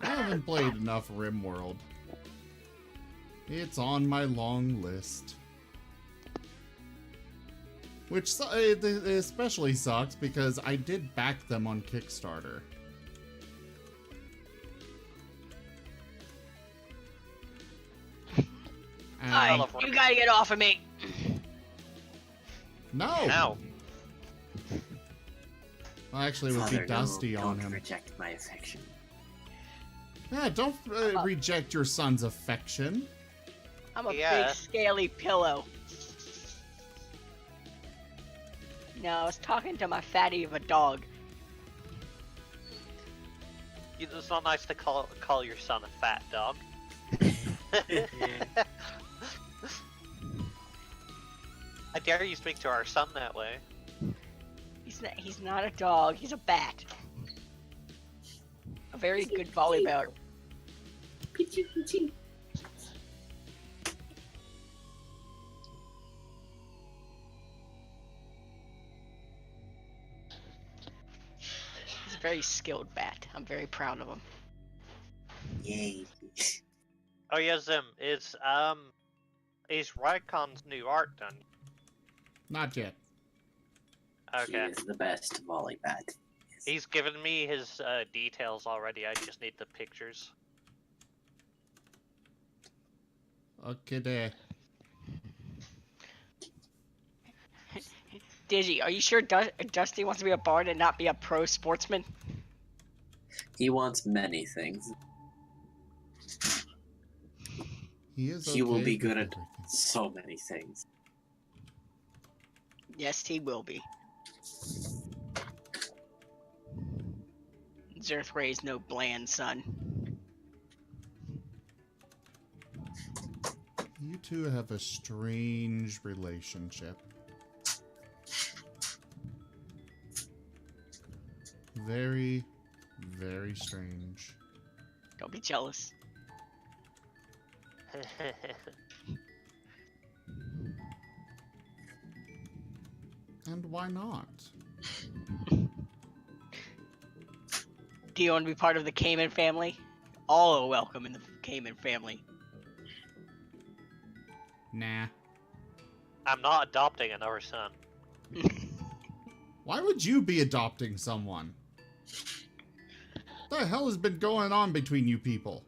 I haven't played enough RimWorld. It's on my long list. Which especially sucks because I did back them on Kickstarter. And You gotta get off of me. no! Ow. Well, actually, it would Father, be Dusty no, on don't him. reject my affection. Yeah, don't reject your son's affection. I'm a Yeah. big scaly pillow. No, I was talking to my fatty of a dog. It's not nice to call your son a fat dog. I dare you speak to our son that way. He's not a dog, he's a bat. A very good volleyball. He's a very skilled bat. I'm very proud of him. Yay. Oh yeah, Zim, is Rycon's new art done? Not yet. He Okay. is the best volley bat. He's given me his details already, I just need the pictures. Okay, there. Digi, are you sure Dusty wants to be a bard and not be a pro sportsman? He wants many things. He will okay be with good at everything. so many things. Yes, he will be. Zerthray's no bland son. You two have a strange relationship. Very, very strange. Don't be jealous. And why not? Do you want to be part of the Cayman family? All are welcome in the Cayman family. Nah. I'm not adopting another son. Why would you be adopting someone? What the hell has been going on between you people?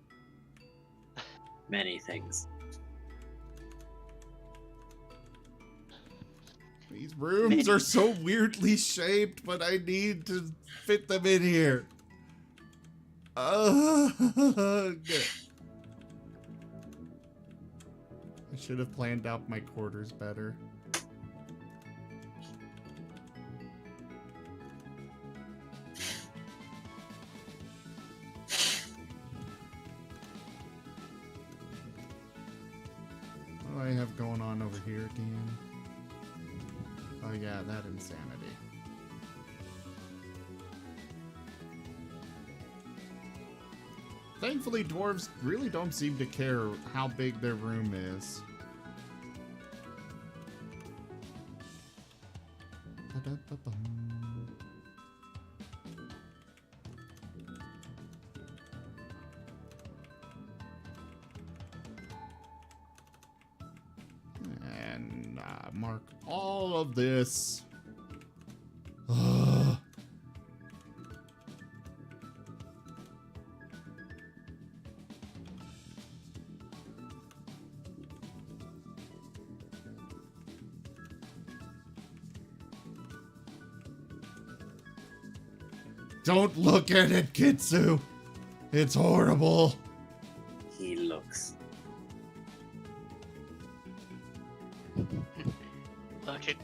Many things. These rooms are so weirdly shaped, but I need to fit them in here. Ugh. I should have planned out my quarters better. What do I have going on over here again? Oh yeah, that insanity. Thankfully, dwarves really don't seem to care how big their room is. And mark all of this. Ugh. Don't look at it, Kitsu. It's horrible. He looks.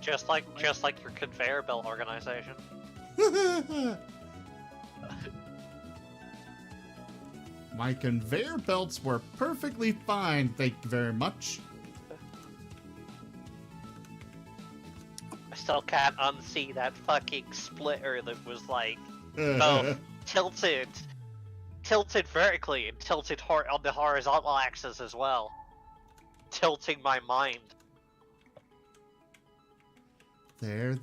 Just like your conveyor belt organization. My conveyor belts were perfectly fine, thank you very much. I still can't unsee that fucking splitter that was like both tilted vertically and tilted on the horizontal axis as well, tilting my mind. There.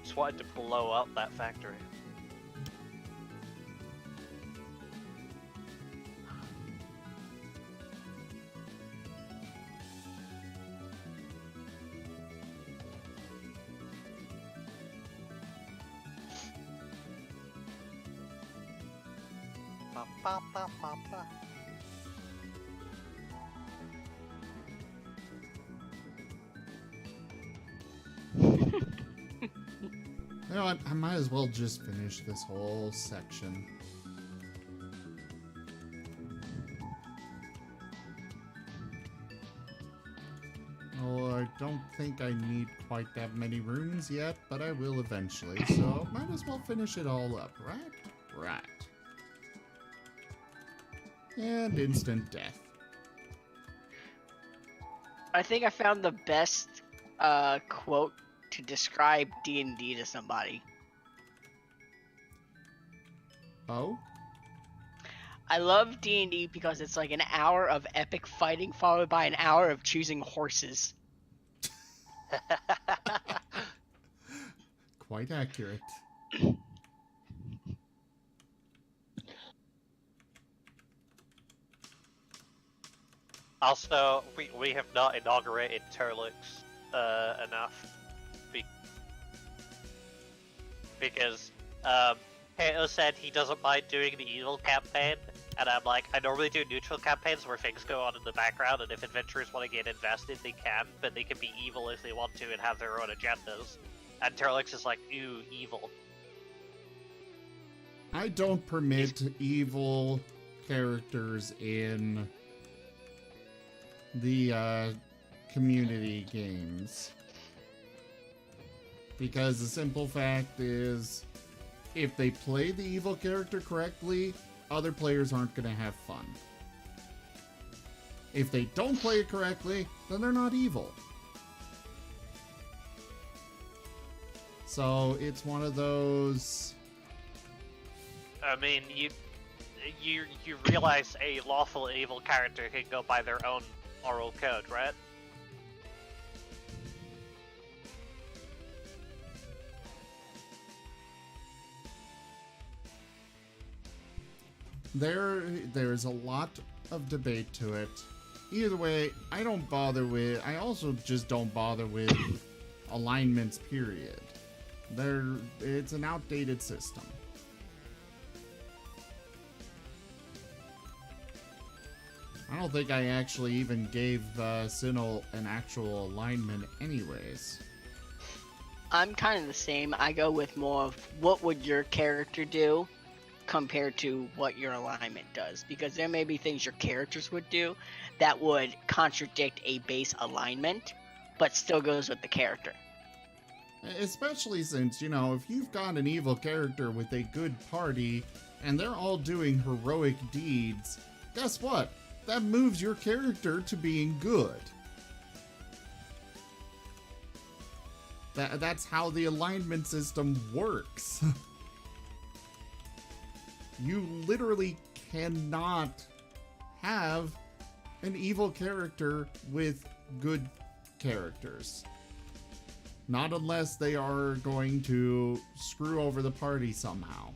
Just wanted to blow up that factory. Ba, ba, ba, ba, ba. You know what? I might as well just finish this whole section. Oh, I don't think I need quite that many rooms yet, but I will eventually, so might as well finish it all up, right? Right. And instant death. I think I found the best quote to describe D&D to somebody. Oh? I love D&D because it's like an hour of epic fighting followed by an hour of choosing horses. Quite accurate. Also, we have not inaugurated Turlix enough. Because Hato said he doesn't mind doing the evil campaign, and I'm like, I normally do neutral campaigns where things go on in the background, and if adventurers want to get invested, they can, but they can be evil if they want to and have their own agendas. And Turlix is like, ew, evil. I don't permit evil characters in the community games. Because the simple fact is, if they play the evil character correctly, other players aren't going to have fun. If they don't play it correctly, then they're not evil. So it's one of those I mean, you realize a lawful evil character can go by their own moral code, right? There's a lot of debate to it. Either way, I also just don't bother with alignments, period. It's an outdated system. I don't think I actually even gave Sinnoh an actual alignment anyways. I'm kind of the same. I go with more of what would your character do compared to what your alignment does, because there may be things your characters would do that would contradict a base alignment, but still goes with the character. Especially since, if you've got an evil character with a good party and they're all doing heroic deeds, guess what? That moves your character to being good. That's how the alignment system works. You literally cannot have an evil character with good characters. Not unless they are going to screw over the party somehow.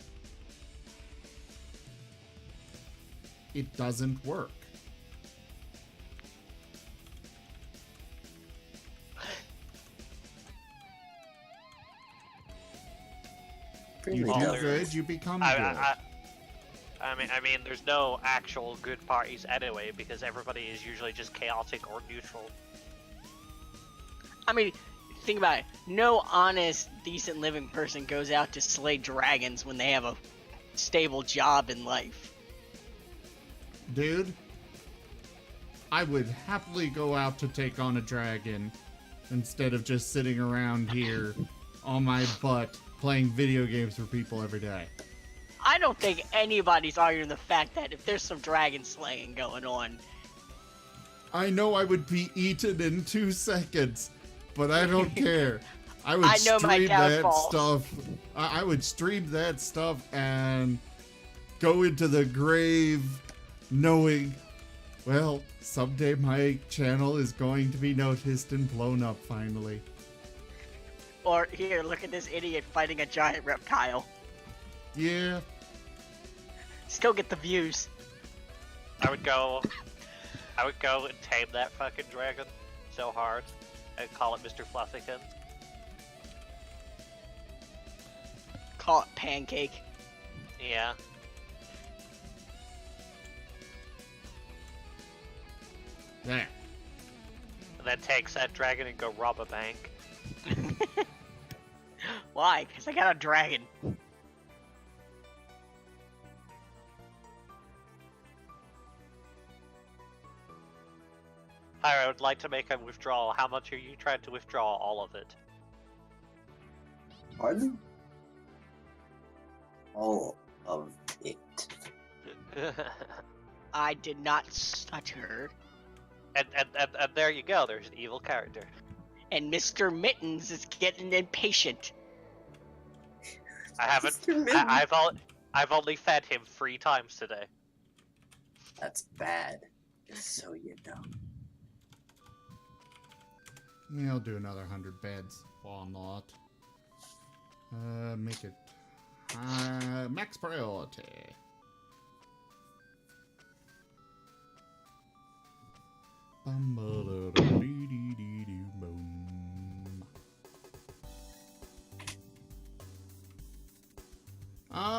It doesn't work. You Really do doesn't. good, you become good. I mean, there's no actual good parties anyway, because everybody is usually just chaotic or neutral. I mean, think about it. No honest, decent living person goes out to slay dragons when they have a stable job in life. Dude, I would happily go out to take on a dragon instead of just sitting around here on my butt playing video games for people every day. I don't think anybody's arguing the fact that if there's some dragon slaying going on. I know I would be eaten in 2 seconds, but I don't care. I would I know my stream that downfall. stuff. I would stream that stuff and go into the grave knowing, well, someday my channel is going to be noticed and blown up finally. Or, here, look at this idiot fighting a giant reptile. Yeah. Still get the views. I would go and tame that fucking dragon so hard and call it Mr. Fluffykin. Call it Pancake. Yeah. There. And then take that dragon and go rob a bank. Why? Because I got a dragon. I would like to make a withdrawal. How much are you trying to withdraw all of it? Pardon? All of it. I did not stutter. And there you go. There's an evil character. And Mr. Mittens is getting impatient. I haven't. Mr. Mittens. I've only fed him 3 times today. That's bad. Just so you know. Yeah, I'll do another 100 beds. Why not? Make it max priority.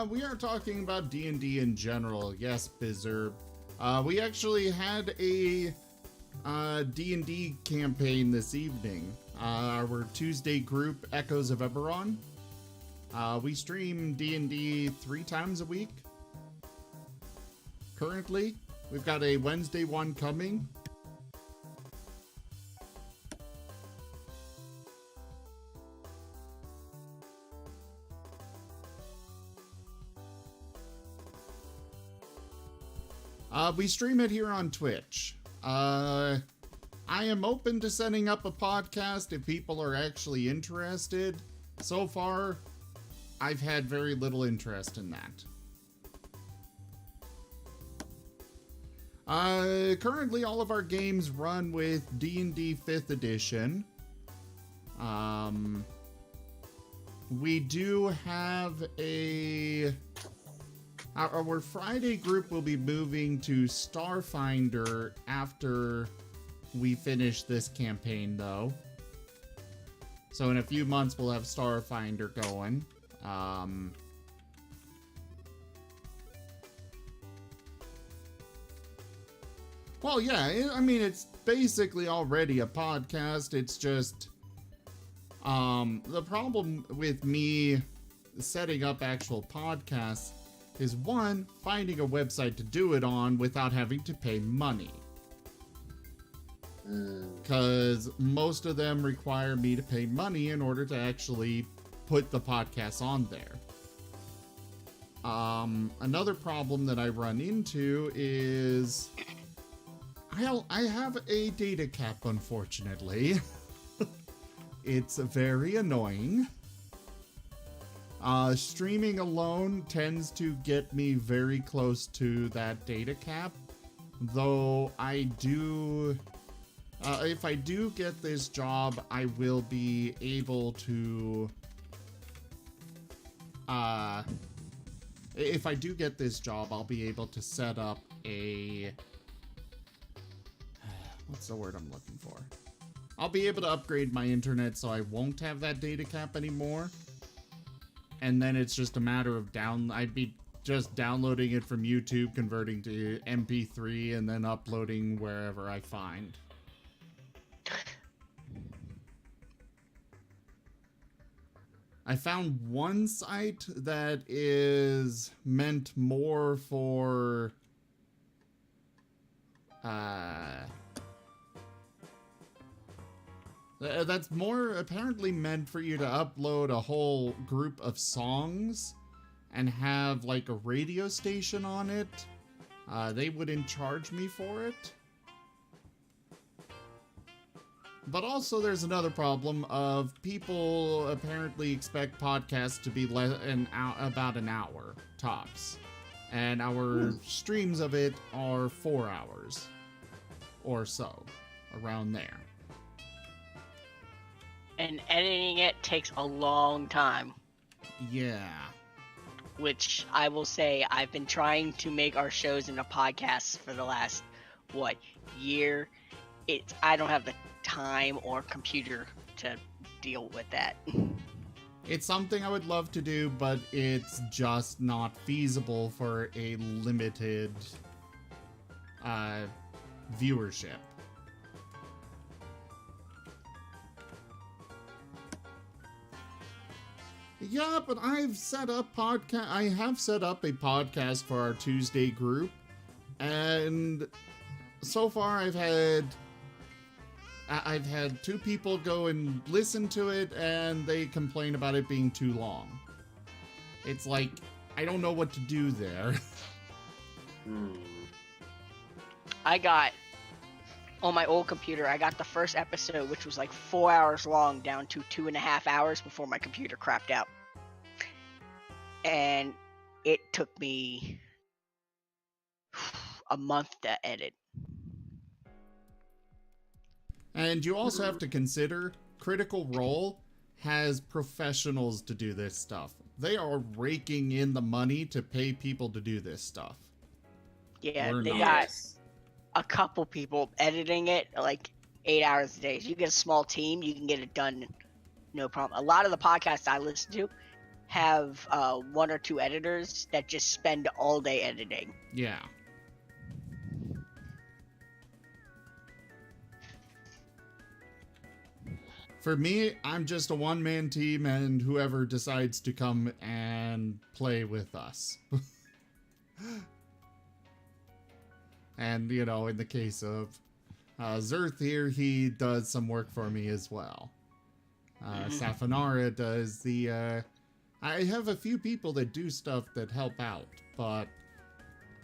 We are talking about D&D in general. Yes, Bizerb. We actually had a D&D campaign this evening. Our Tuesday group, Echoes of Eberron. We stream D&D 3 times a week. Currently, we've got a Wednesday one coming. We stream it here on Twitch. I am open to setting up a podcast if people are actually interested. So far, I've had very little interest in that. Currently all of our games run with D&D 5th edition. We do have our Friday group will be moving to Starfinder after we finish this campaign, though. So in a few months, we'll have Starfinder going. Well, yeah, I mean, it's basically already a podcast. It's just, the problem with me setting up actual podcasts is, one, finding a website to do it on without having to pay money. Because most of them require me to pay money in order to actually put the podcast on there. Another problem that I run into is I have a data cap, unfortunately. It's very annoying. Streaming alone tends to get me very close to that data cap, though I do... if I do get this job, I will be able to... if I do get this job, I'll be able to set up a... What's the word I'm looking for? I'll be able to upgrade my internet so I won't have that data cap anymore. And then it's just a matter of I'd be just downloading it from YouTube, converting to MP3, and then uploading wherever I find. I found one site that is meant more for that's more apparently meant for you to upload a whole group of songs and have like a radio station on it. They wouldn't charge me for it. But also there's another problem of people apparently expect podcasts to be about an hour tops. And our streams of it are 4 hours or so, around there. And editing it takes a long time. Yeah. Which I will say, I've been trying to make our shows into podcasts for the last, year. I don't have the time or computer to deal with that. It's something I would love to do, but it's just not feasible for a limited viewership. Yeah, but I have set up a podcast for our Tuesday group, and so far I've had 2 people go and listen to it, and they complain about it being too long. It's like, I don't know what to do there. I got, on my old computer, I got the first episode, which was like 4 hours long, down to 2.5 hours before my computer crapped out. And it took me a month to edit. And you also have to consider, Critical Role has professionals to do this stuff. They are raking in the money to pay people to do this stuff. Yeah, We're they not. got a couple people editing it like 8 hours a day. So you get a small team, you can get it done, no problem. A lot of the podcasts I listen to have 1 or 2 editors that just spend all day editing. Yeah. For me, I'm just a one-man team, and whoever decides to come and play with us. And, in the case of Zerth here, he does some work for me as well. Safanara does the... I have a few people that do stuff that help out, but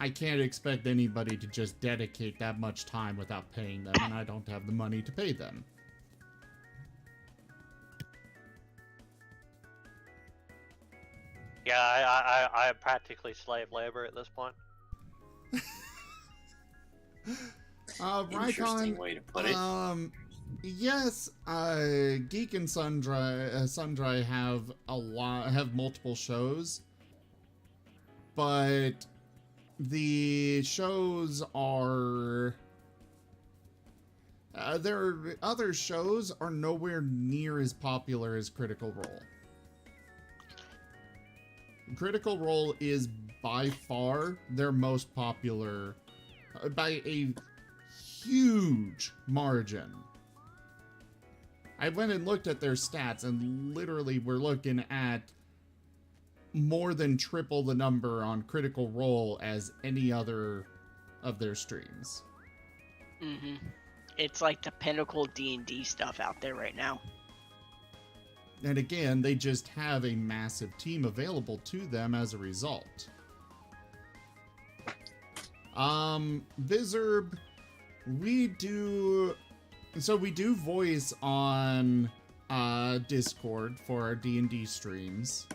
I can't expect anybody to just dedicate that much time without paying them, and I don't have the money to pay them. Yeah, I am practically slave labor at this point. Interesting Rycon, way to put it. yes, Geek and Sundry have multiple shows, but the shows are their other shows are nowhere near as popular as Critical Role. Critical Role is by far their most popular by a huge margin. I went and looked at their stats, and literally we're looking at more than triple the number on Critical Role as any other of their streams. Mm-hmm. It's like the pinnacle D&D stuff out there right now. And again, they just have a massive team available to them as a result. Bizerb, we do voice on Discord for our D&D streams.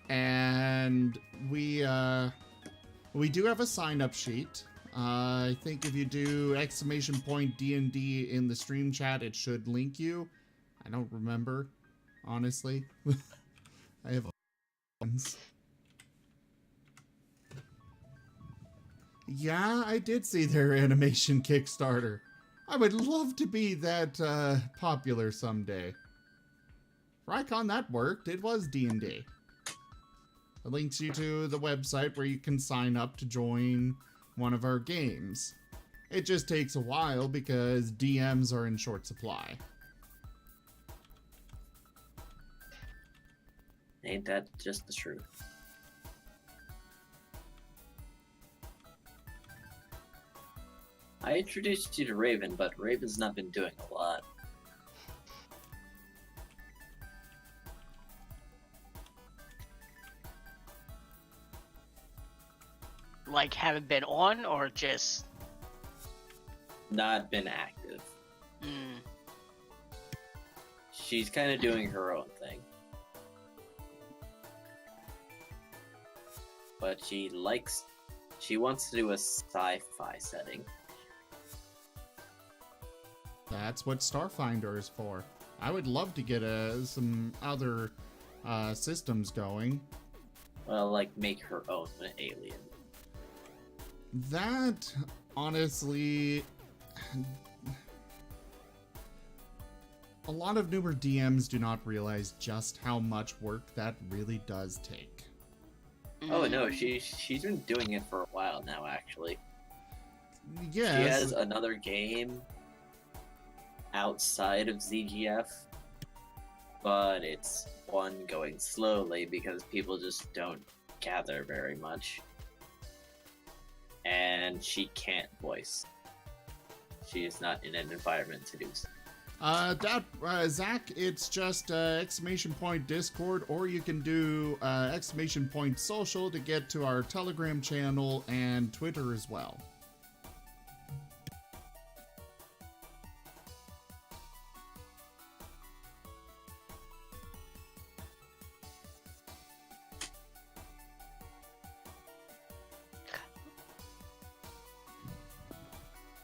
And we do have a sign-up sheet. I think if you do !D&D in the stream chat, it should link you. I don't remember, honestly. I have ones. Yeah, I did see their animation Kickstarter. I would love to be that popular someday. Rycon, that worked. It was D&D. It links you to the website where you can sign up to join one of our games. It just takes a while because DMs are in short supply. Ain't that just the truth? I introduced you to Raven, but Raven's not been doing a lot. Like, haven't been on, or just... Not been active. Mm. She's kind of doing her own thing. But she wants to do a sci-fi setting. That's what Starfinder is for. I would love to get some other systems going. Well, like, make her own alien. That, honestly... A lot of newer DMs do not realize just how much work that really does take. Oh no, she's been doing it for a while now, actually. Yes. She has another game outside of ZGF, but it's one going slowly because people just don't gather very much. And she can't voice. She is not in an environment to do so. Zach, it's just !Discord, or you can do !Social to get to our Telegram channel and Twitter as well.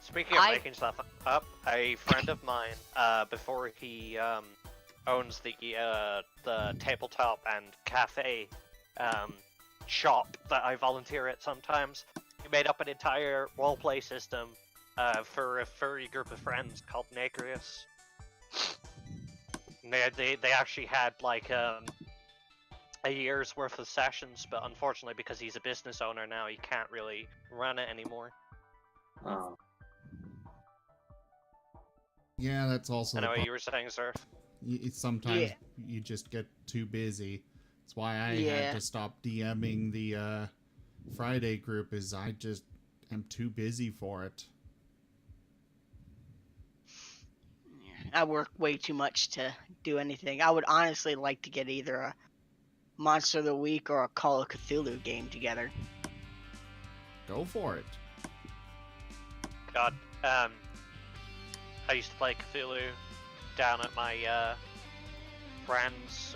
Speaking of making stuff up, a friend of mine, before he owns the tabletop and cafe shop that I volunteer at sometimes, he made up an entire roleplay system for a furry group of friends called Nacreus. They actually had like a year's worth of sessions, but unfortunately because he's a business owner now, he can't really run it anymore. Oh. Yeah, that's also. I know what you were saying, sir. Sometimes you just get too busy. That's why I had to stop DMing the Friday group. Is I just am too busy for it. I work way too much to do anything. I would honestly like to get either a Monster of the Week or a Call of Cthulhu game together. Go for it. God, I used to play Cthulhu down at my friend's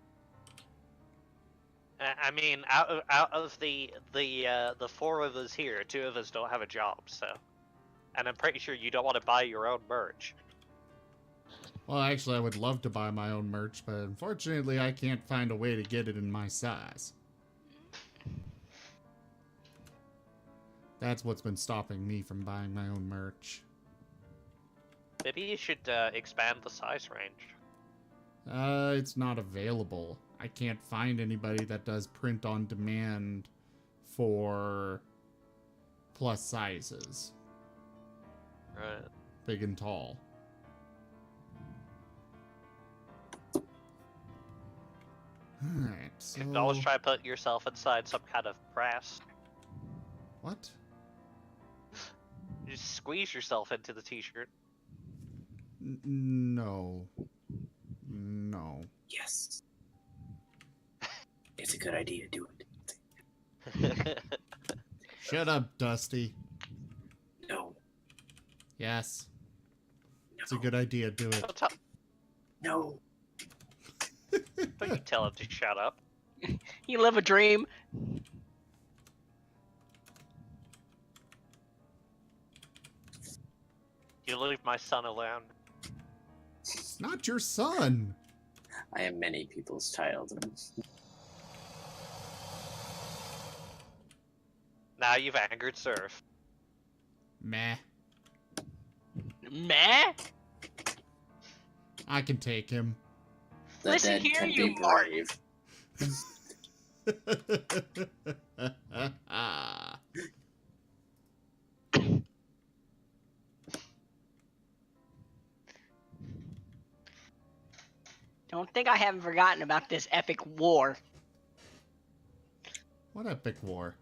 I mean, out of the four of us here, two of us don't have a job, so, and I'm pretty sure you don't want to buy your own merch. Well, actually, I would love to buy my own merch, but unfortunately, I can't find a way to get it in my size. That's what's been stopping me from buying my own merch. Maybe you should expand the size range. It's not available. I can't find anybody that does print on demand for plus sizes. Right. Big and tall. Alright, so... You can always try to put yourself inside some kind of press. What? You just squeeze yourself into the t-shirt. No. No. Yes. It's a good idea. Do it. Shut up, Dusty. No. Yes. No. It's a good idea. Do it. No. Don't you tell him to shut up. You live a dream. You leave my son alone. It's not your son. I am many people's child. Now you've angered Surf. Meh. Meh? I can take him. The Listen dead here, can you be brave. Don't think I haven't forgotten about this epic war. What epic war?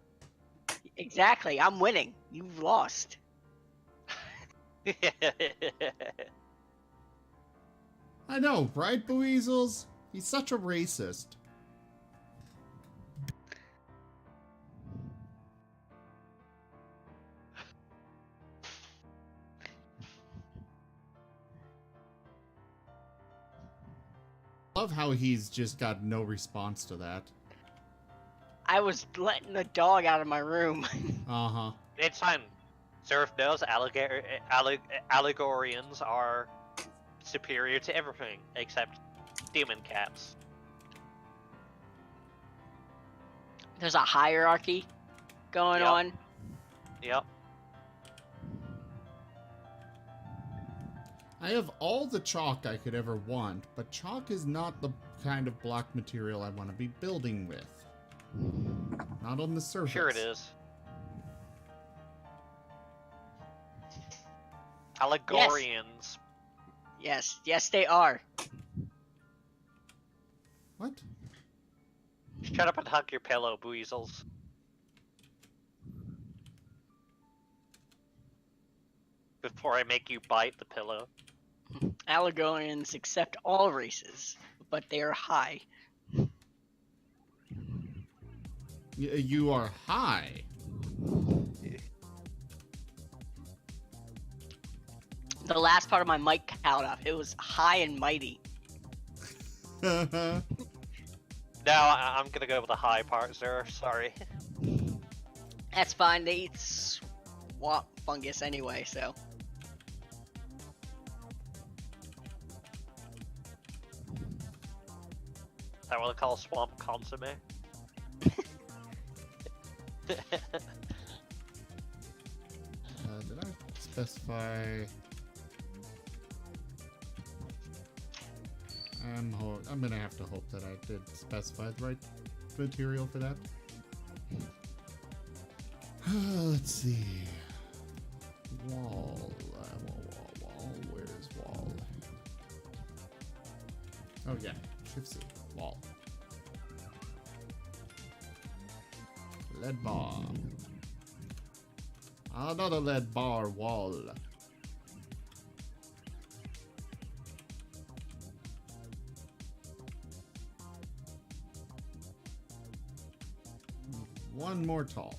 Exactly, I'm winning. You've lost. I know, right, Bueasels? He's such a racist. Love how he's just got no response to that. I was letting the dog out of my room. Uh-huh. It's fine. Surf knows allegorians are superior to everything except demon cats. There's a hierarchy going Yep. on. Yep. I have all the chalk I could ever want, but chalk is not the kind of block material I want to be building with. Not on the surface. Sure it is. Allegorians. Yes, they are. What? Shut up and hug your pillow, Bueasels. Before I make you bite the pillow. Allegorians accept all races, but they are high. You are high. The last part of my mic cut off. It was high and mighty. No, I'm gonna go with the high part, sir. Sorry. That's fine. They eat swamp fungus anyway, so. Is that what they call swamp consomme? Did I specify? I'm gonna have to hope that I did specify the right material for that. Let's see. Wall. Wall. Where's wall? Oh yeah, Shift C. Wall. Lead bar. Another lead bar wall. One more tall.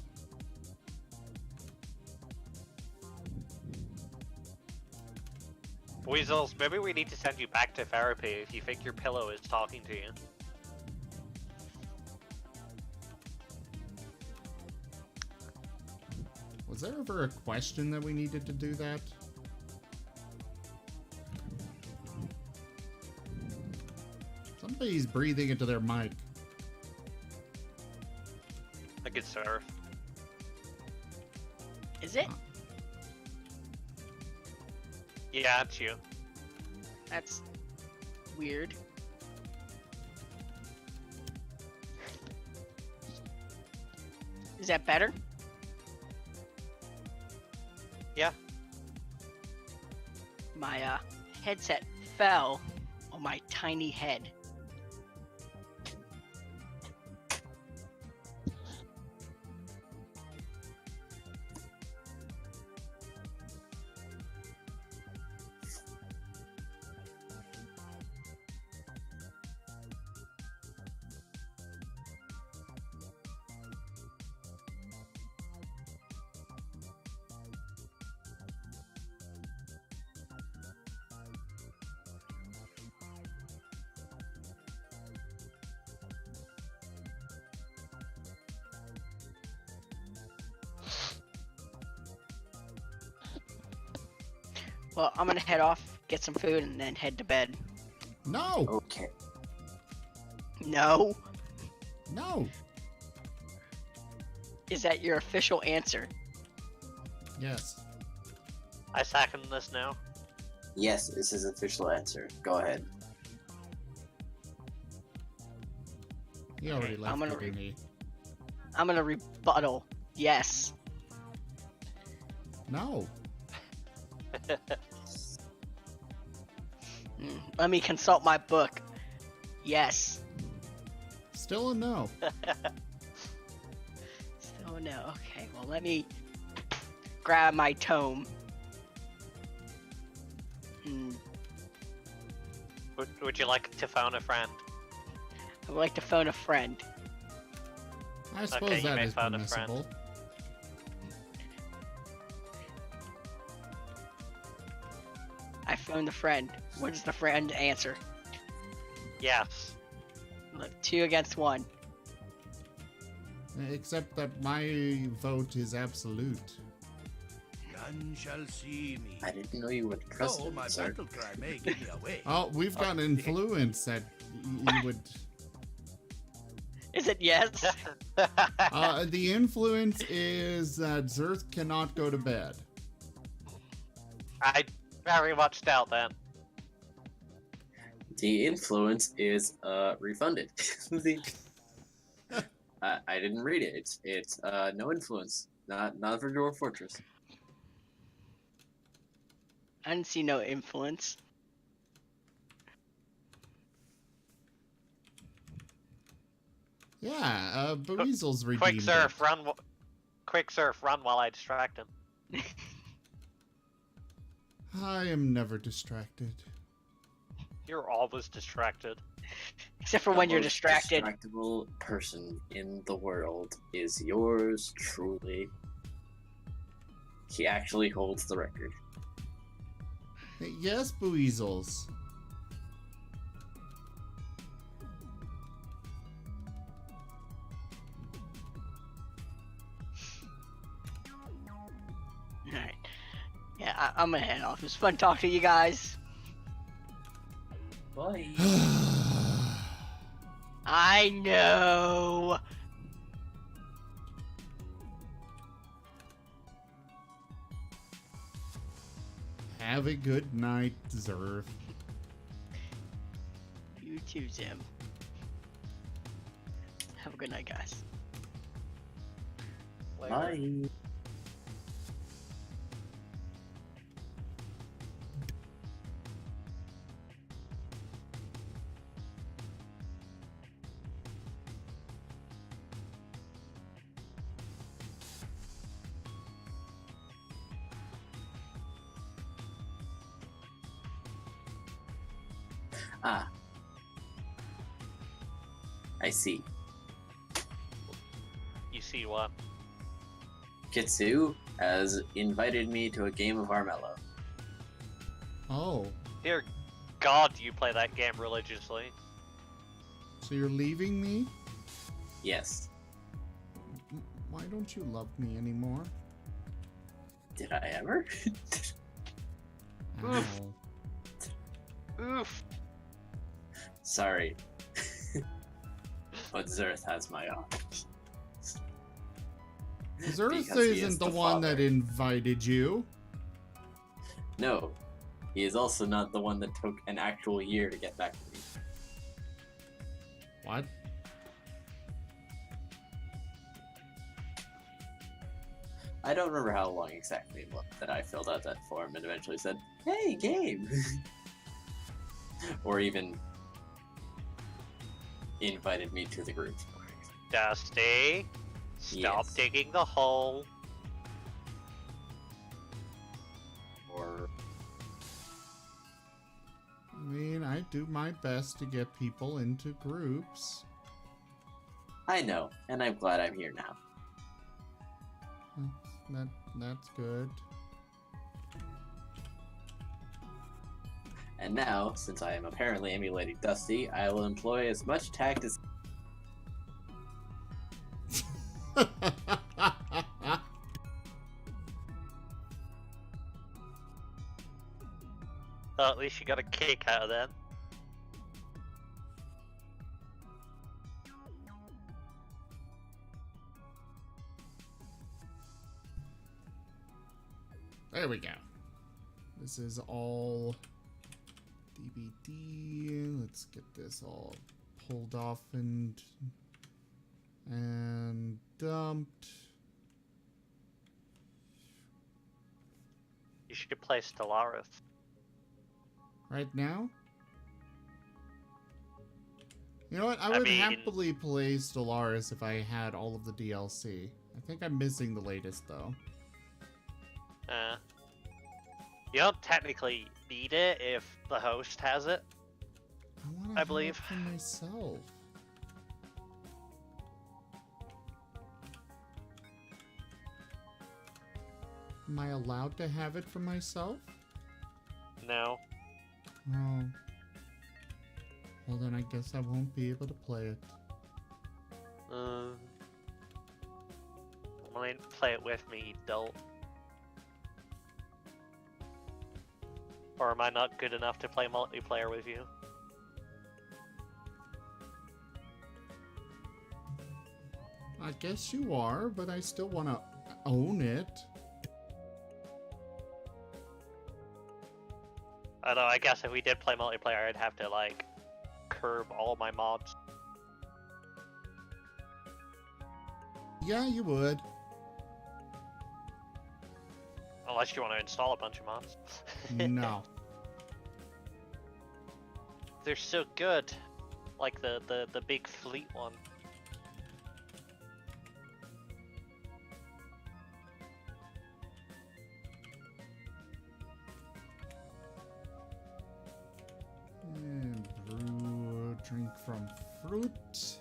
Weasels, maybe we need to send you back to therapy if you think your pillow is talking to you. Was there ever a question that we needed to do that? Somebody's breathing into their mic. I could surf. Is it? Yeah, it's you. That's weird. Is that better? Yeah. My headset fell on my tiny head. Well, I'm gonna head off, get some food, and then head to bed. No! Okay. No? No! Is that your official answer? Yes. I second this now. Yes, this is official answer. Go ahead. He already Okay, left, I'm gonna didn't he? I'm gonna rebuttal. Yes. No. Let me consult my book. Yes. Still a no. So no. Okay. Well, let me grab my tome. Would you like to phone a friend? I would like to phone a friend. I suppose Okay, you that may is phone a friend. permissible. I phone the friend. What does the friend answer? Yes. Look, 2 against 1. Except that my vote is absolute. None shall see me. I didn't know you would trust Though him, my sir. battle cry may give me away. Oh, we've got influence that you would... Is it yes? The influence is that Zerth cannot go to bed. I very much doubt that. The influence is refunded. I didn't read it. It's no influence. Not for Dwarf Fortress. I didn't see no influence. Yeah, Buizel's redeemed Quick it. surf, run! Quick surf, run while I distract him. I am never distracted. You're always distracted. Except for The when you're most distracted. Distractible person in the world is yours truly. He actually holds the record. Yes, Buizels. Alright. Yeah, I'm gonna head off. It was fun talking to you guys. Bye. I know. Have a good night, Zerth. You too, Zim. Have a good night, guys. Bye. Ah. I see. You see what? Kitsu has invited me to a game of Armello. Oh, Dear God, you play that game religiously. so you're leaving me? Yes. Why don't you love me anymore? Did I ever? Ow. Oof. Sorry. But Zerth has my honor. Zerth Because he is isn't the the one that father. invited you. No, he is also not the one that took an actual year to get back to me. What? I don't remember how long exactly it was that I filled out that form and eventually said, "Hey, game," or even invited me to the group. Dusty, stop Yes. digging the hole. Or I mean, I do my best to get people into groups. I know, and I'm glad I'm here now. That's good. And now, since I am apparently emulating Dusty, I will employ as much tact as Well, at least you got a kick out of that. There we go. This is all DVD. Let's get this all pulled off and dumped. You should play Stellaris. Right now? You know what? I I would mean- happily play Stellaris if I had all of the DLC. I think I'm missing the latest though. You don't technically need it if the host has it. I I believe. for myself. Am I allowed to have it for myself? No. Oh. Well, then I guess I won't be able to play it. I mean, play it with me, you dolt. Or am I not good enough to play multiplayer with you? I guess you are, but I still want to own it. I know, I guess if we did play multiplayer, I'd have to, like, curb all my mods. Yeah, you would. Unless you want to install a bunch of mods. No. They're so good. Like the big fleet one. And brew drink from fruit.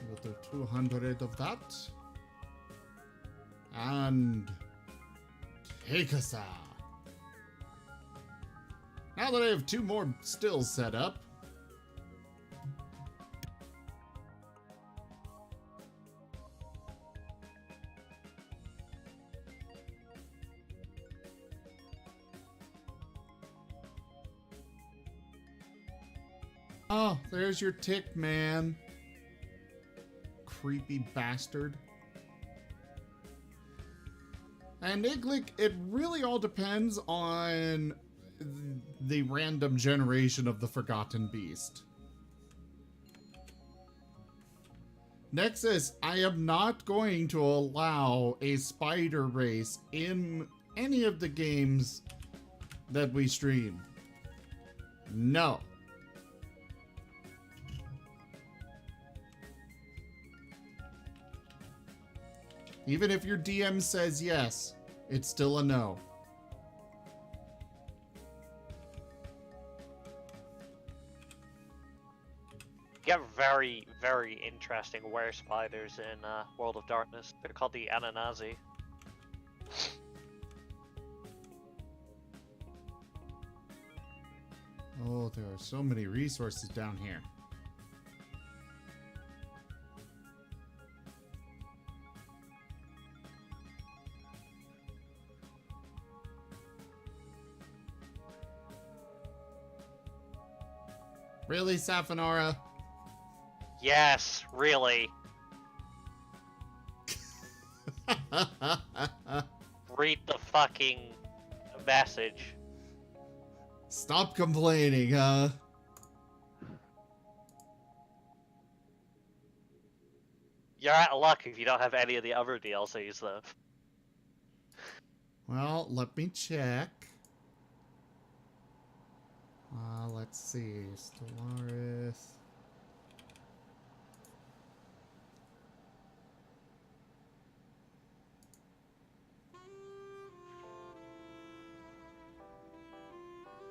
We'll do 200 of that. And take us out. Now that I have 2 more stills set up, oh, there's your tick, man. Creepy bastard. And Iglik, it really all depends on the random generation of the Forgotten Beast. Nexus, I am not going to allow a spider race in any of the games that we stream. No. Even if your DM says yes, it's still a no. You have very, very interesting were spiders in World of Darkness. They're called the Ananazi. Oh, there are so many resources down here. Really, Safanora? Yes, really. Read the fucking message. Stop complaining, huh? You're out of luck if you don't have any of the other DLCs, though. Well, let me check. Let's see. Stellaris.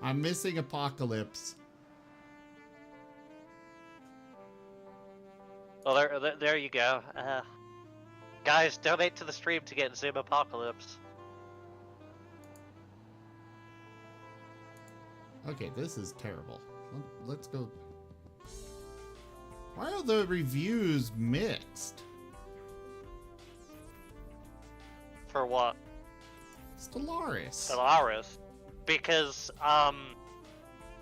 I'm missing Apocalypse. Well, there you go. Guys, donate to the stream to get Zoom Apocalypse. Okay, this is terrible. Let's go. Why are the reviews mixed? For what? Stellaris. Stellaris. Because,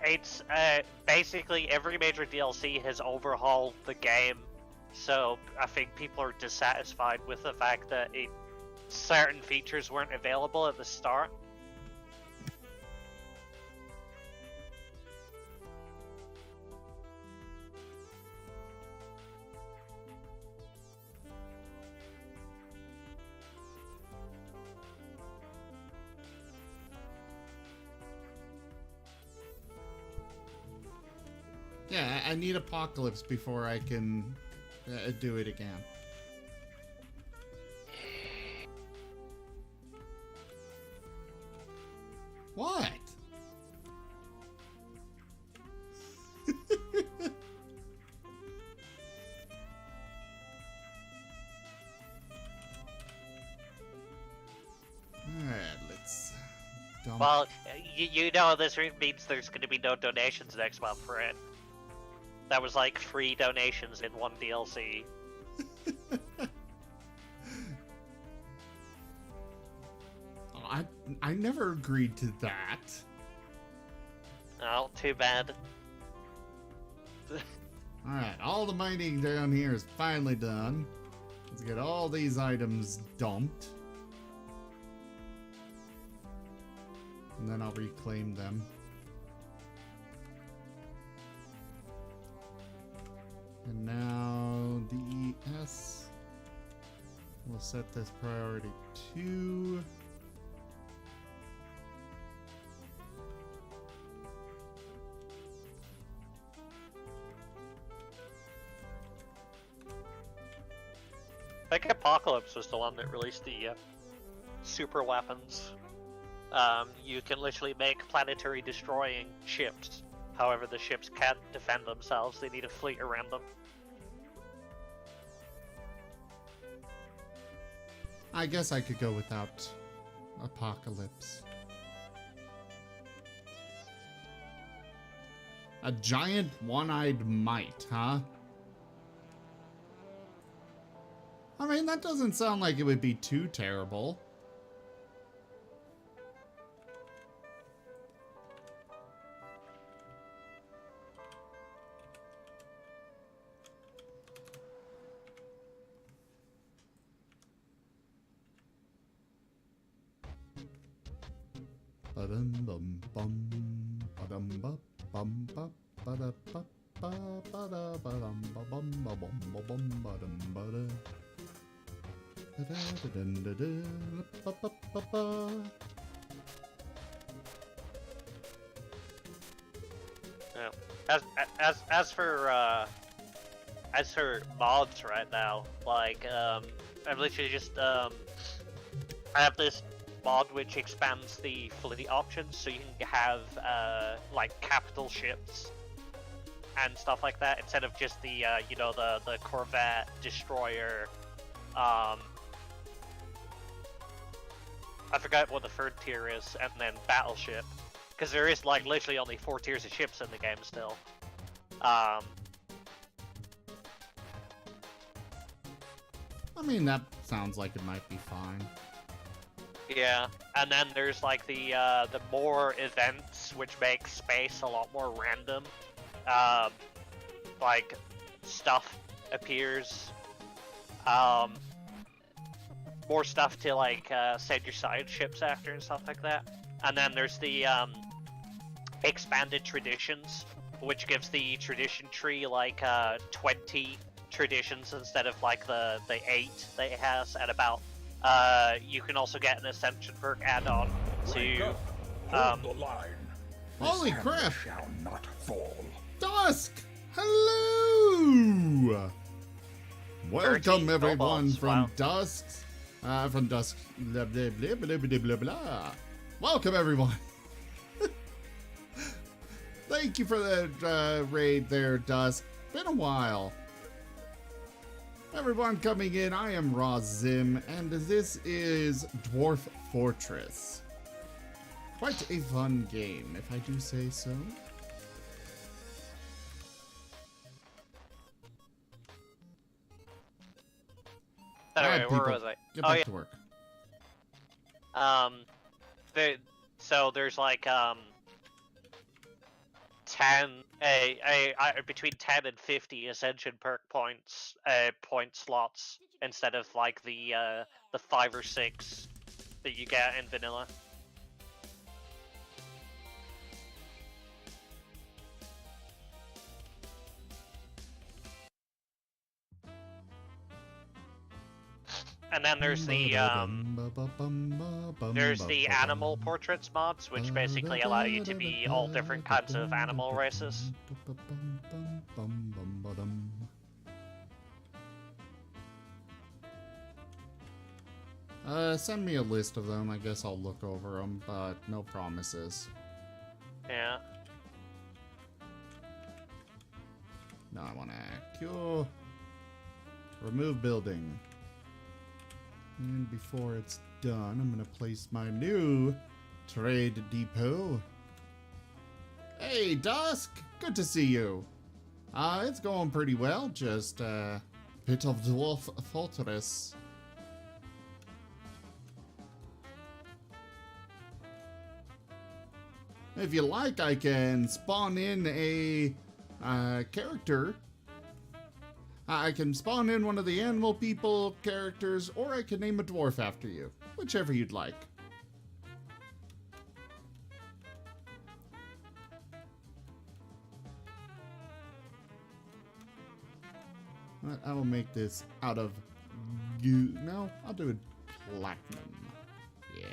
it's, basically every major DLC has overhauled the game, so I think people are dissatisfied with the fact that certain features weren't available at the start. Yeah, I need Apocalypse before I can do it again. What? Alright, let's dump. Well, you know this means there's going to be no donations next month for it. That was like 3 donations in one DLC. I never agreed to that. Oh, too bad. Alright, all the mining down here is finally done. Let's get all these items dumped. And then I'll reclaim them. And now DES. We'll set this priority 2. I think Apocalypse was the one that released the super weapons. You can literally make planetary destroying ships. However, the ships can't defend themselves. They need a fleet around them. I guess I could go without Apocalypse. A giant one-eyed mite, huh? I mean, that doesn't sound like it would be too terrible. Ba-dum bum bum ba-dum ba bum ba ba-da ba ba ba-da ba-dum ba bum ba bum ba bum ba-dum ba-da. Yeah. As for mods right now, like I've literally just I have this mod which expands the fleet options, so you can have like capital ships and stuff like that instead of just the you know, the corvette, destroyer. I forgot what the 3rd tier is, and then battleship, because there is like literally only 4 tiers of ships in the game still. I mean, that sounds like it might be fine. Yeah, and then there's like the more events, which make space a lot more random. like stuff appears. More stuff to like send your side ships after and stuff like that. And then there's the expanded traditions, which gives the tradition tree like 20 traditions instead of like the 8 that it has. And about you can also get an ascension perk add-on to Hold the line. Holy This crap! hammer shall not fall. Dusk! Hello! Welcome 13 everyone kobolds, from wow. Dusk. From Dusk. Blah, blah, blah, blah, blah, blah, blah. Welcome everyone. Thank you for the raid there, Dusk. Been a while. Everyone coming in, I am Razim, and this is Dwarf Fortress. Quite a fun game, if I do say so. Anyway, Alright, where people, was I? Get Oh back yeah. to work. So there's like 10 between 10 and 50 ascension perk points point slots instead of like the 5 or 6 that you get in vanilla. And then there's the animal portraits mods, which basically allow you to be all different kinds of animal races. Send me a list of them. I guess I'll look over them, but no promises. Yeah. Now I want to cure. Remove building. And before it's done, I'm going to place my new trade depot. Hey, Dusk! Good to see you. It's going pretty well. Just a bit of Dwarf Fortress. If you like, I can spawn in a character. I can spawn in one of the animal people characters, or I can name a dwarf after you. Whichever you'd like. I will make this out of goo. No, I'll do it platinum. Yeah.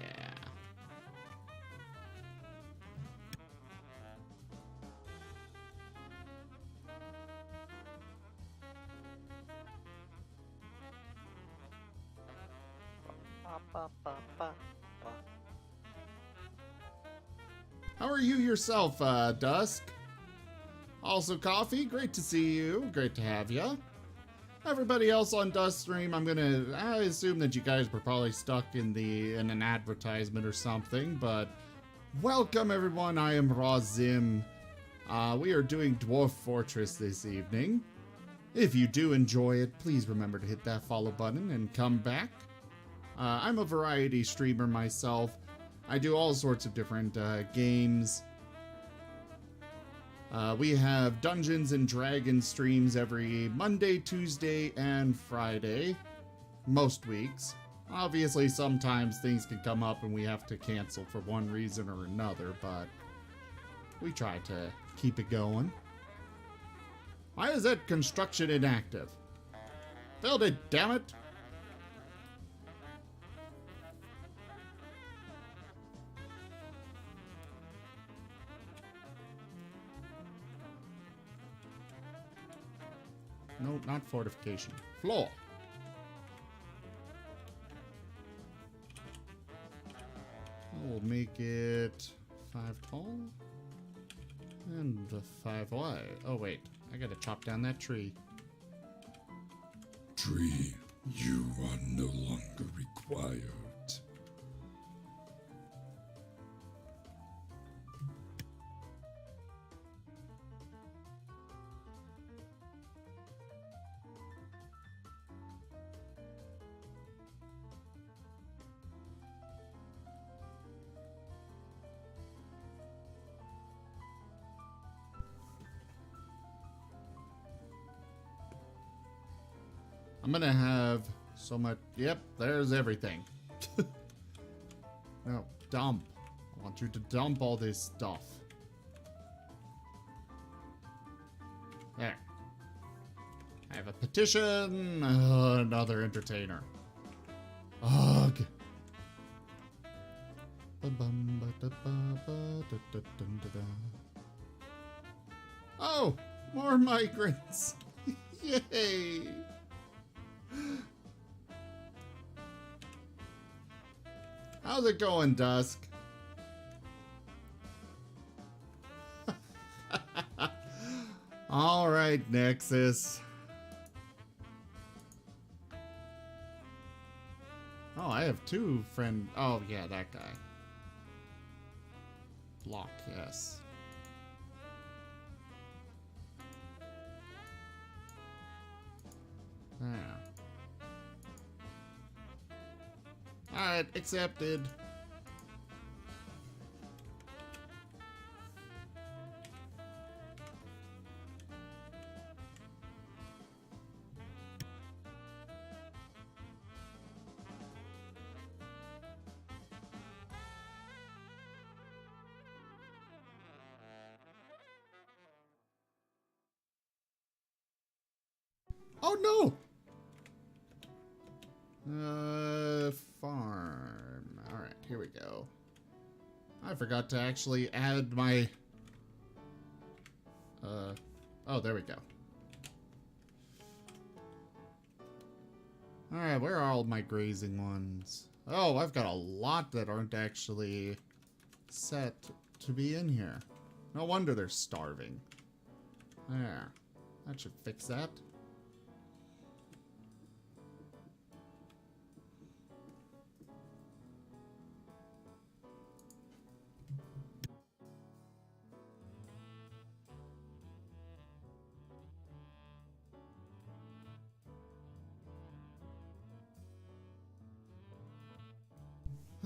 How are you yourself, Dusk? Also, Coffee, great to see you. Great to have you. Everybody else on Dusk Stream, I assume that you guys were probably stuck in an advertisement or something, but welcome everyone, I am Razim. We are doing Dwarf Fortress this evening. If you do enjoy it, please remember to hit that follow button and come back. I'm a variety streamer myself. I do all sorts of different games. We have Dungeons and Dragons streams every Monday, Tuesday, and Friday. Most weeks. Obviously, sometimes things can come up and we have to cancel for one reason or another, but we try to keep it going. Why is that construction inactive? Build it, damn it! No, not fortification. Floor. We'll make it 5 tall. And 5 wide. Oh, wait. I gotta chop down that tree. Tree, you are no longer required. I'm gonna have so much. Yep, there's everything. No, dump. I want you to dump all this stuff. There. I have a petition. Another entertainer. Ugh. Oh, more migrants. Yay. How's it going, Dusk? All right, Nexus. Oh, I have two friend. Oh, yeah, that guy. Block, yes. There. Alright, accepted. Oh no! Farm. Alright, here we go. I forgot to actually add my... oh, there we go. Alright, where are all my grazing ones? Oh, I've got a lot that aren't actually set to be in here. No wonder they're starving. There. That should fix that.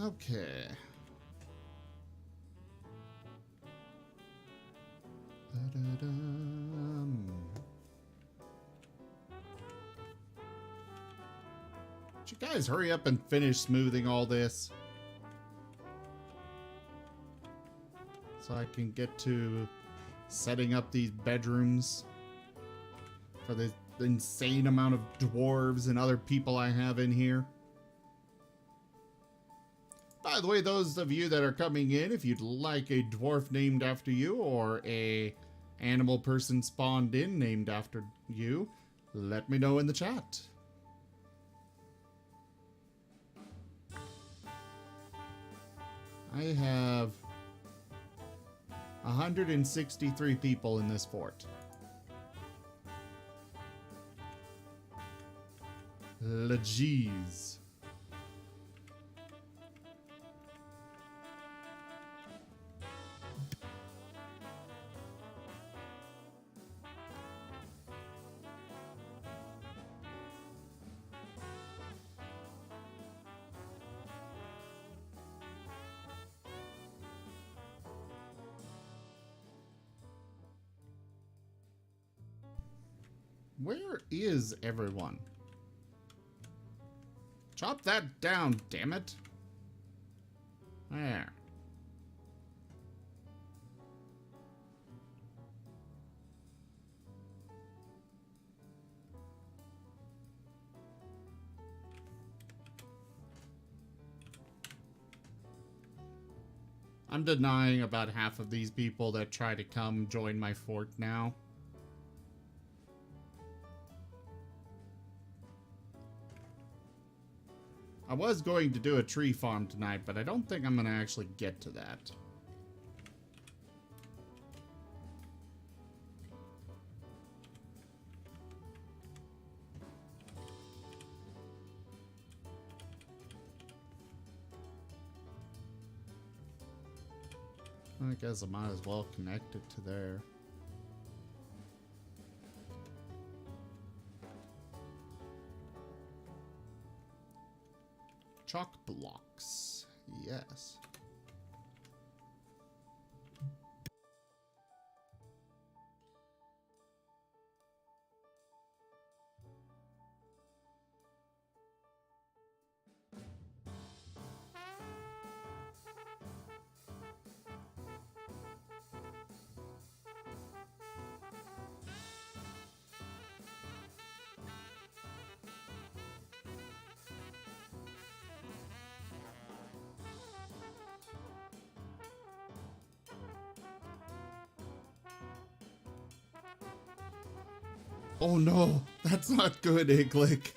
Okay. Da-da-dum. Would you guys hurry up and finish smoothing all this? So I can get to setting up these bedrooms for the insane amount of dwarves and other people I have in here. By the way, those of you that are coming in, if you'd like a dwarf named after you or a animal person spawned in named after you, let me know in the chat. I have 163 people in this fort. Jeez. Where is everyone? Chop that down, damn it. There. I'm denying about half of these people that try to come join my fort now. I was going to do a tree farm tonight, but I don't think I'm going to actually get to that. I guess I might as well connect it to there. Chalk blocks. Yes. Oh no, that's not good, Iglick.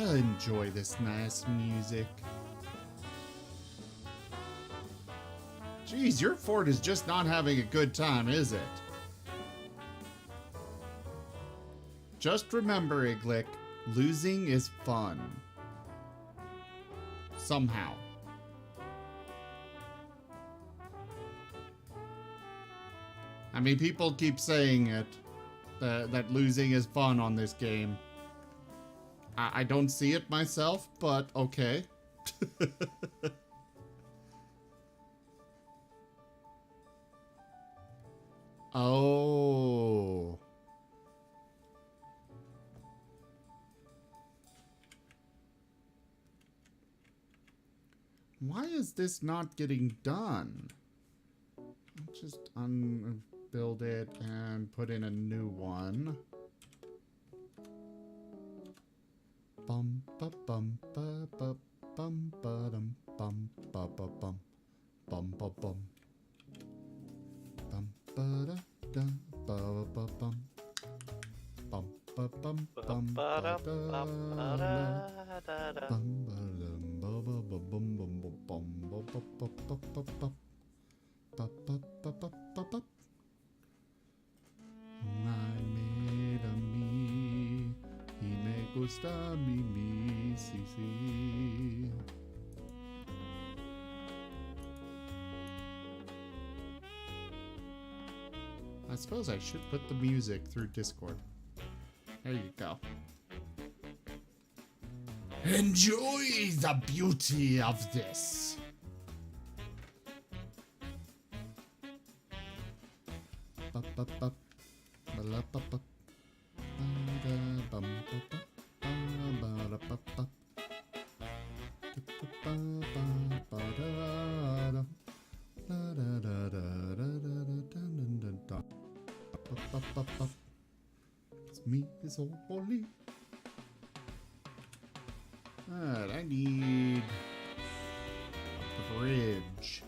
I enjoy this nice music. Jeez, your fort is just not having a good time, is it? Just remember, Iglick, losing is fun. Somehow. I mean, people keep saying it, that losing is fun on this game. I don't see it myself, but okay. Oh. Why is this not getting done? I'll just unbuild it and put in a new one. Bum ba bum ba ba bum ba dum bum ba ba bum bum ba bum bum ba da da ba ba bum bum ba bum bum ba da bum ba dum ba ba ba bum bum ba bum ba ba ba ba ba ba ba ba ba ba ba. I made a me. Y me gusta mi, sí, sí. I suppose I should put the music through Discord. There you go. Enjoy the beauty of this. Ba, ba, ba, ba, la, ba, ba. It's me, it's all holy. Alright, I need a bridge.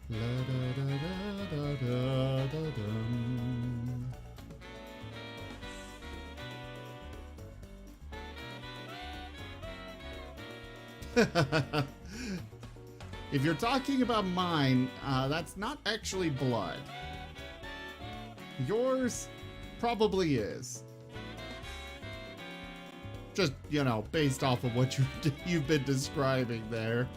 La da da da da da da dum. If you're talking about mine, that's not actually blood. Yours probably is. Just, you know, based off of what you've been describing there.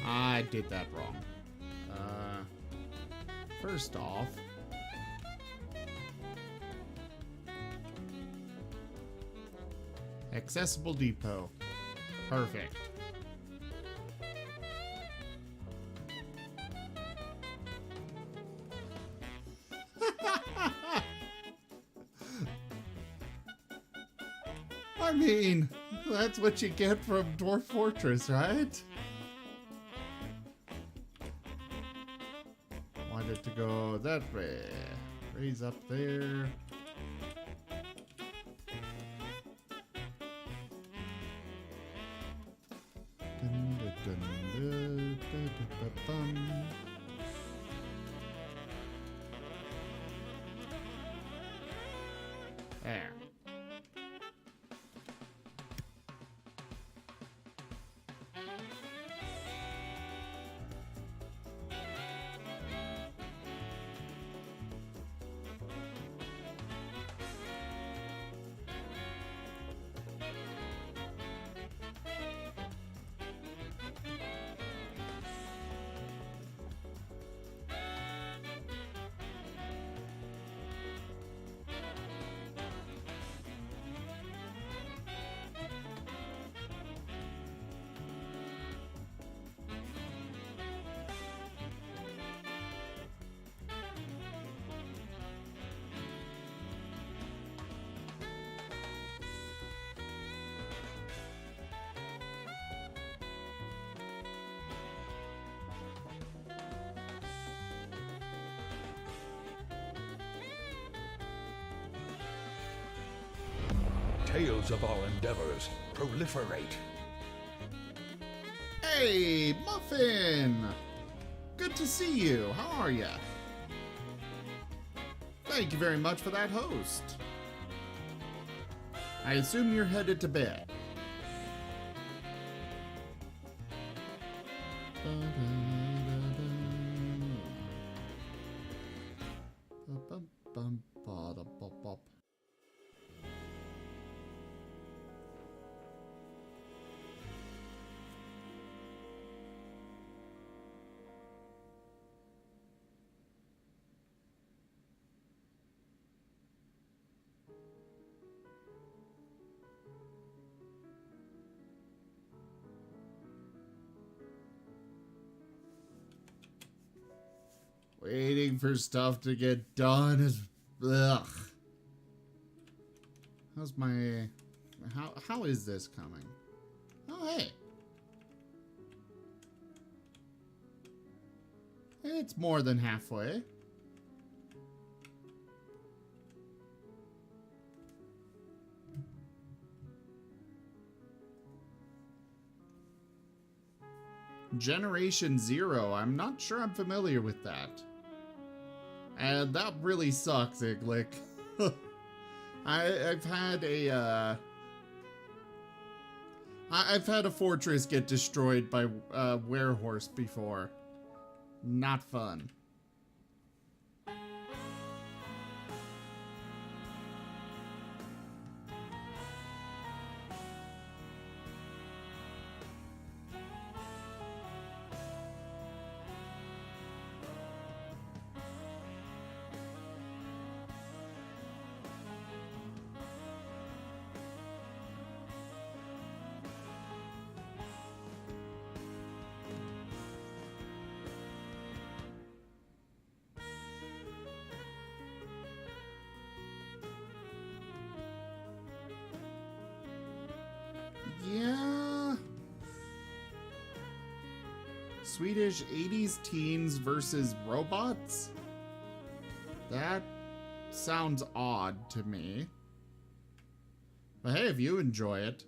I did that wrong. First off, accessible depot. Perfect. I mean, that's what you get from Dwarf Fortress, right? Wanted to go that way. Raise up there. There. tales of our endeavors proliferate. Hey, Muffin! Good to see you. How are ya? Thank you very much for that host. I assume you're headed to bed. Waiting for stuff to get done is ugh. How's my how is this coming? Oh hey. It's more than halfway. Generation Zero. I'm not sure I'm familiar with that. And that really sucks, Iglick. I've had a I've had a fortress get destroyed by werehorse before. Not fun. Yeah. Swedish 80s teens versus robots? That sounds odd to me. But hey, if you enjoy it.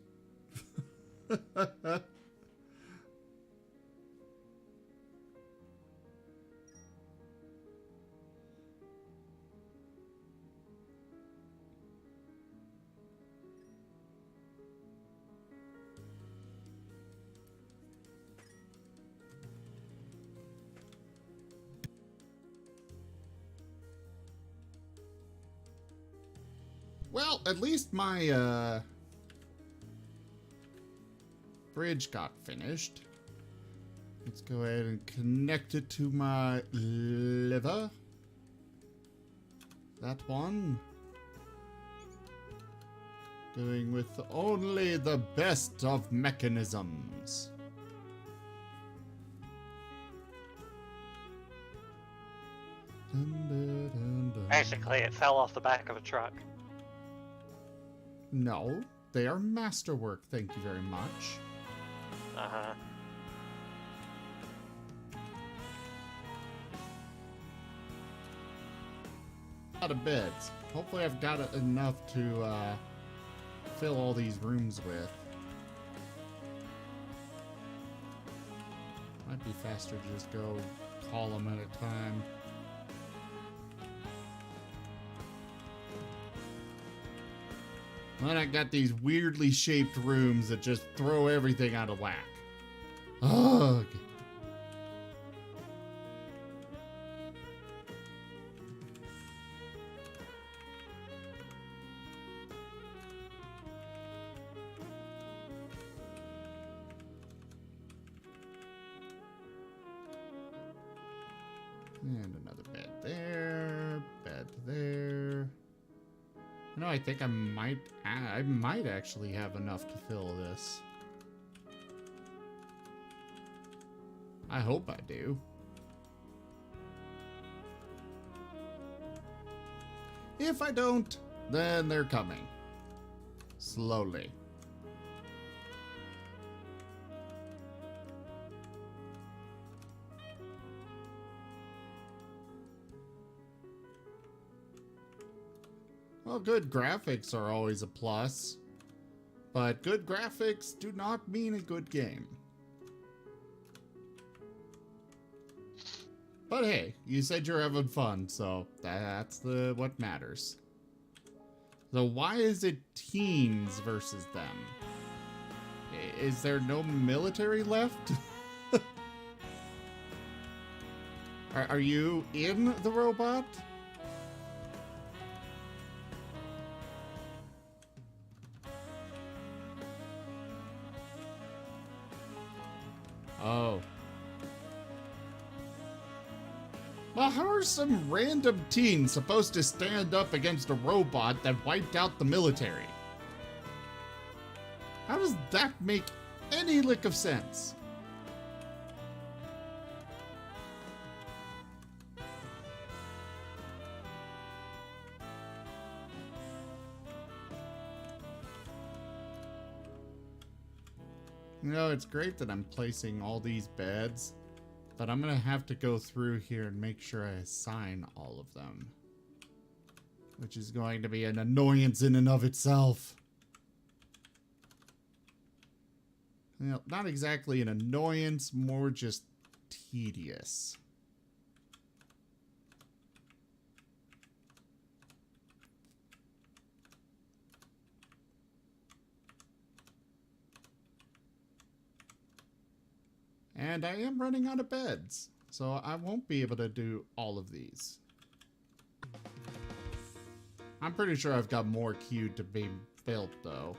Well, at least my bridge got finished. Let's go ahead and connect it to my lever. That one. Going with only the best of mechanisms. Dun, dun, dun, dun. Basically, it fell off the back of a truck. No, they are masterwork, thank you very much. Uh-huh. A lot of beds. Hopefully I've got enough to fill all these rooms with. Might be faster to just go column at a time. Then I got these weirdly shaped rooms that just throw everything out of whack. Ugh. And another bed there, bed there. No, I think I might actually have enough to fill this. I hope I do. If I don't, then they're coming. Slowly. Well, good graphics are always a plus. But good graphics do not mean a good game. But hey, you said you're having fun, so that's what matters. So why is it teens versus them? Is there no military left? Are you in the robot? Oh. Well, how are some random teens supposed to stand up against a robot that wiped out the military? How does that make any lick of sense? You know, it's great that I'm placing all these beds, but I'm gonna have to go through here and make sure I assign all of them, which is going to be an annoyance in and of itself. You know, not exactly an annoyance, more just tedious. And I am running out of beds, so I won't be able to do all of these. I'm pretty sure I've got more queued to be built, though.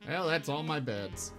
Well, that's all my beds.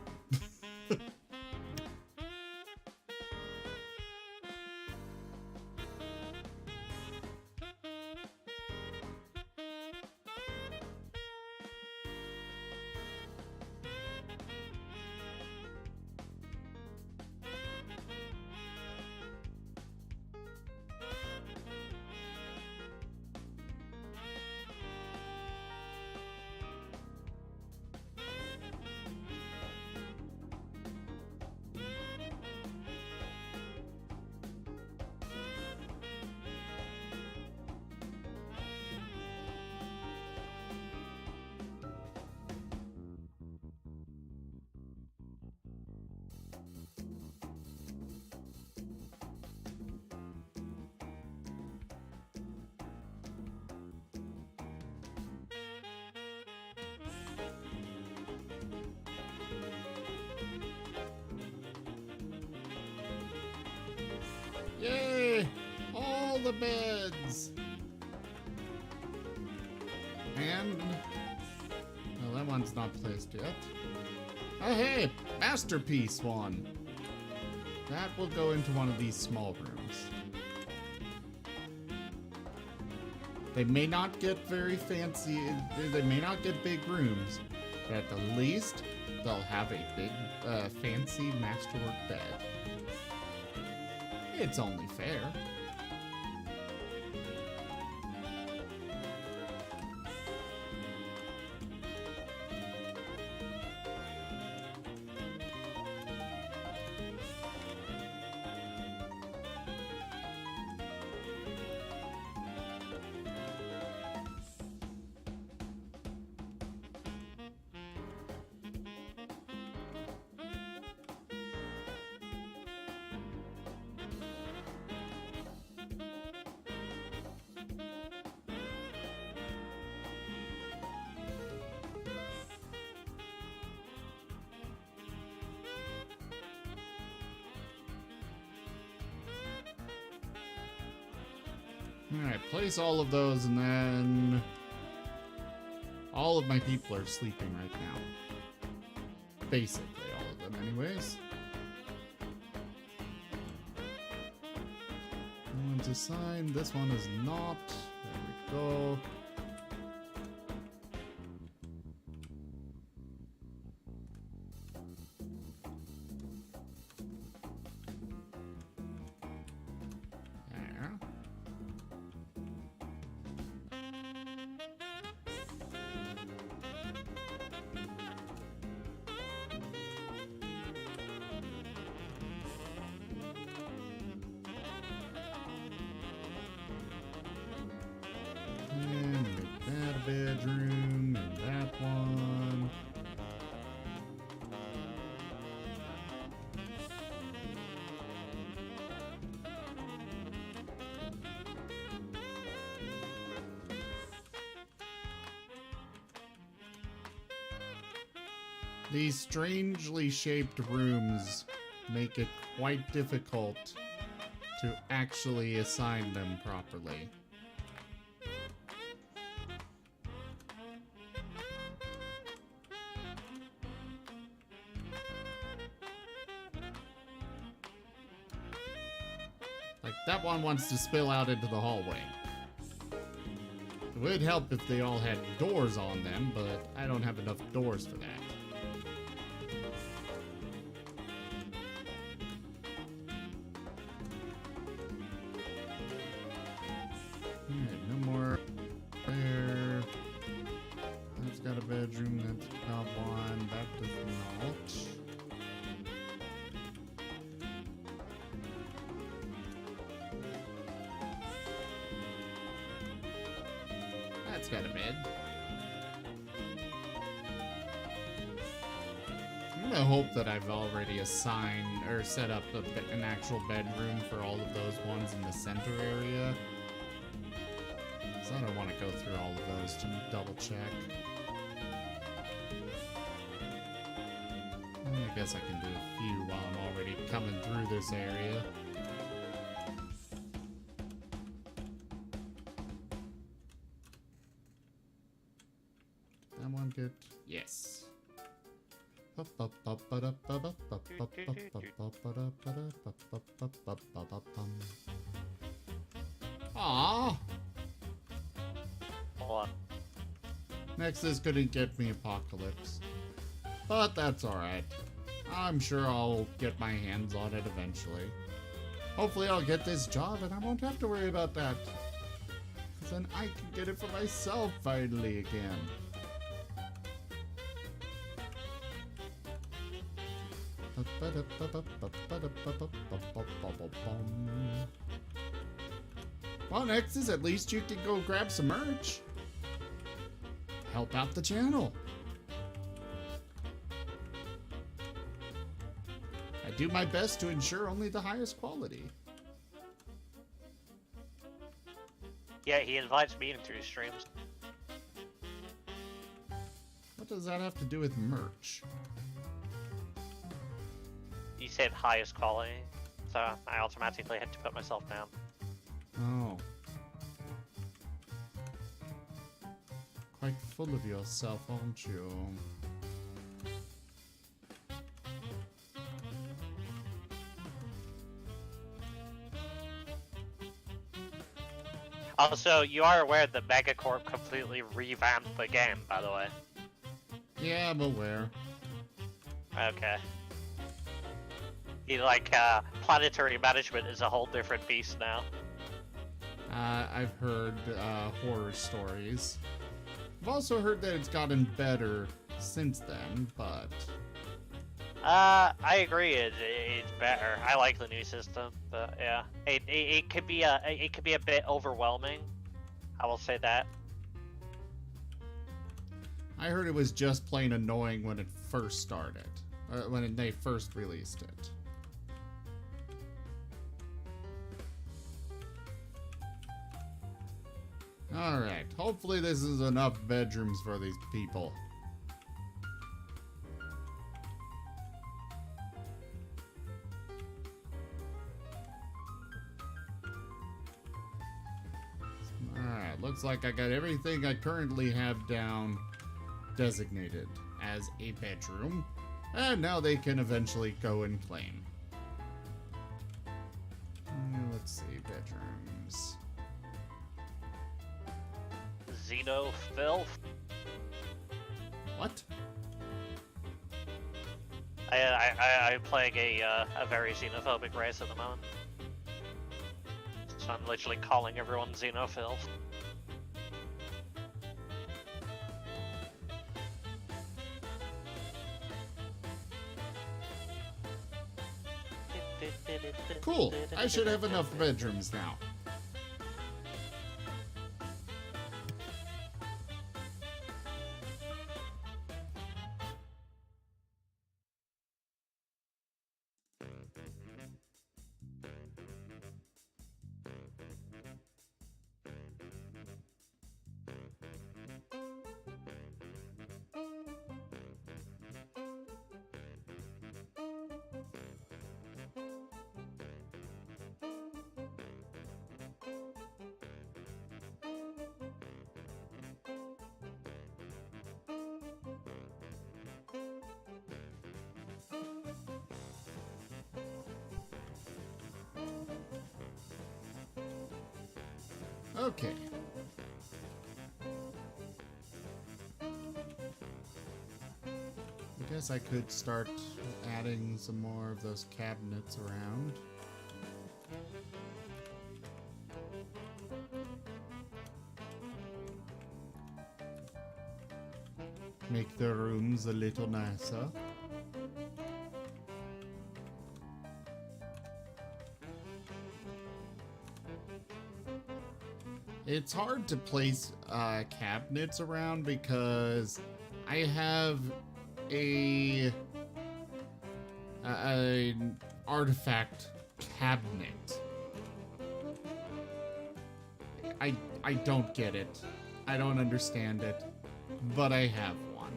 Yay! All the beds! And... well, that one's not placed yet. Oh, hey! Masterpiece one! That will go into one of these small rooms. They may not get very fancy, they may not get big rooms, but at the least, they'll have a big, fancy masterwork bed. It's only fair. Alright, place all of those, and then all of my people are sleeping right now. Basically, all of them anyways. That one's assigned, this one is not. There we go. These strangely shaped rooms make it quite difficult to actually assign them properly. Like, that one wants to spill out into the hallway. It would help if they all had doors on them, but I don't have enough doors for that. Alright, no more there. That's got a bedroom, that's got one, that does not. That's got a bed. I'm gonna hope that I've already assigned or set up an actual bedroom for all of those ones in the center area. So I don't want to go through all of those to double check. I guess I can do a few while I'm already coming through this area. That one good? Yes. Aww. Hold on. Nexus couldn't get me Apocalypse. But that's alright. I'm sure I'll get my hands on it eventually. Hopefully I'll get this job and I won't have to worry about that. Because then I can get it for myself finally again. Well, Nexus, at least you can go grab some merch. Help out the channel. I do my best to ensure only the highest quality. Yeah, he invites me into his streams. What does that have to do with merch? You said highest quality, so I automatically had to put myself down. Oh. Quite full of yourself, aren't you? Also, you are aware that Megacorp completely revamped the game, by the way. Yeah, I'm aware. Okay. Planetary management is a whole different beast now. I've heard horror stories. I've also heard that it's gotten better since then, but... I agree. It's better. I like the new system, but yeah, it could be a bit overwhelming. I will say that. I heard it was just plain annoying when it first started, when they first released it. Alright, hopefully this is enough bedrooms for these people. Alright, looks like I got everything I currently have down designated as a bedroom. And now they can eventually go and claim. Let's see, bedrooms. Xenofilth. What? I'm playing a very xenophobic race at the moment. So I'm literally calling everyone Xenofilth. Cool. I should have enough bedrooms now. Okay. I guess I could start adding some more of those cabinets around. Make the rooms a little nicer. It's hard to place cabinets around because I have an artifact cabinet. I don't get it. I don't understand it, but I have one.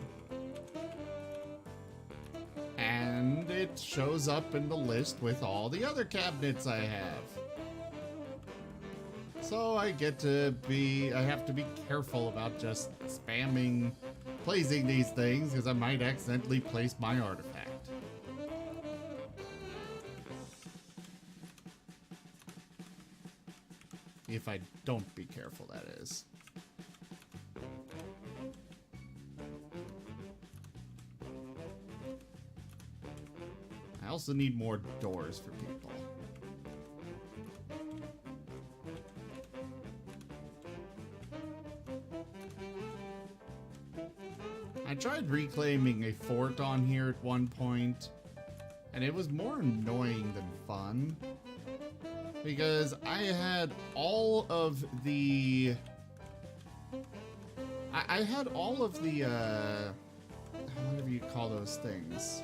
And it shows up in the list with all the other cabinets I have. So I have to be careful about just spamming placing these things because I might accidentally place my artifact. If I don't be careful, that is. I also need more doors for people. I tried reclaiming a fort on here at one point, and it was more annoying than fun. Because I had all of the... I had all of the, whatever you call those things.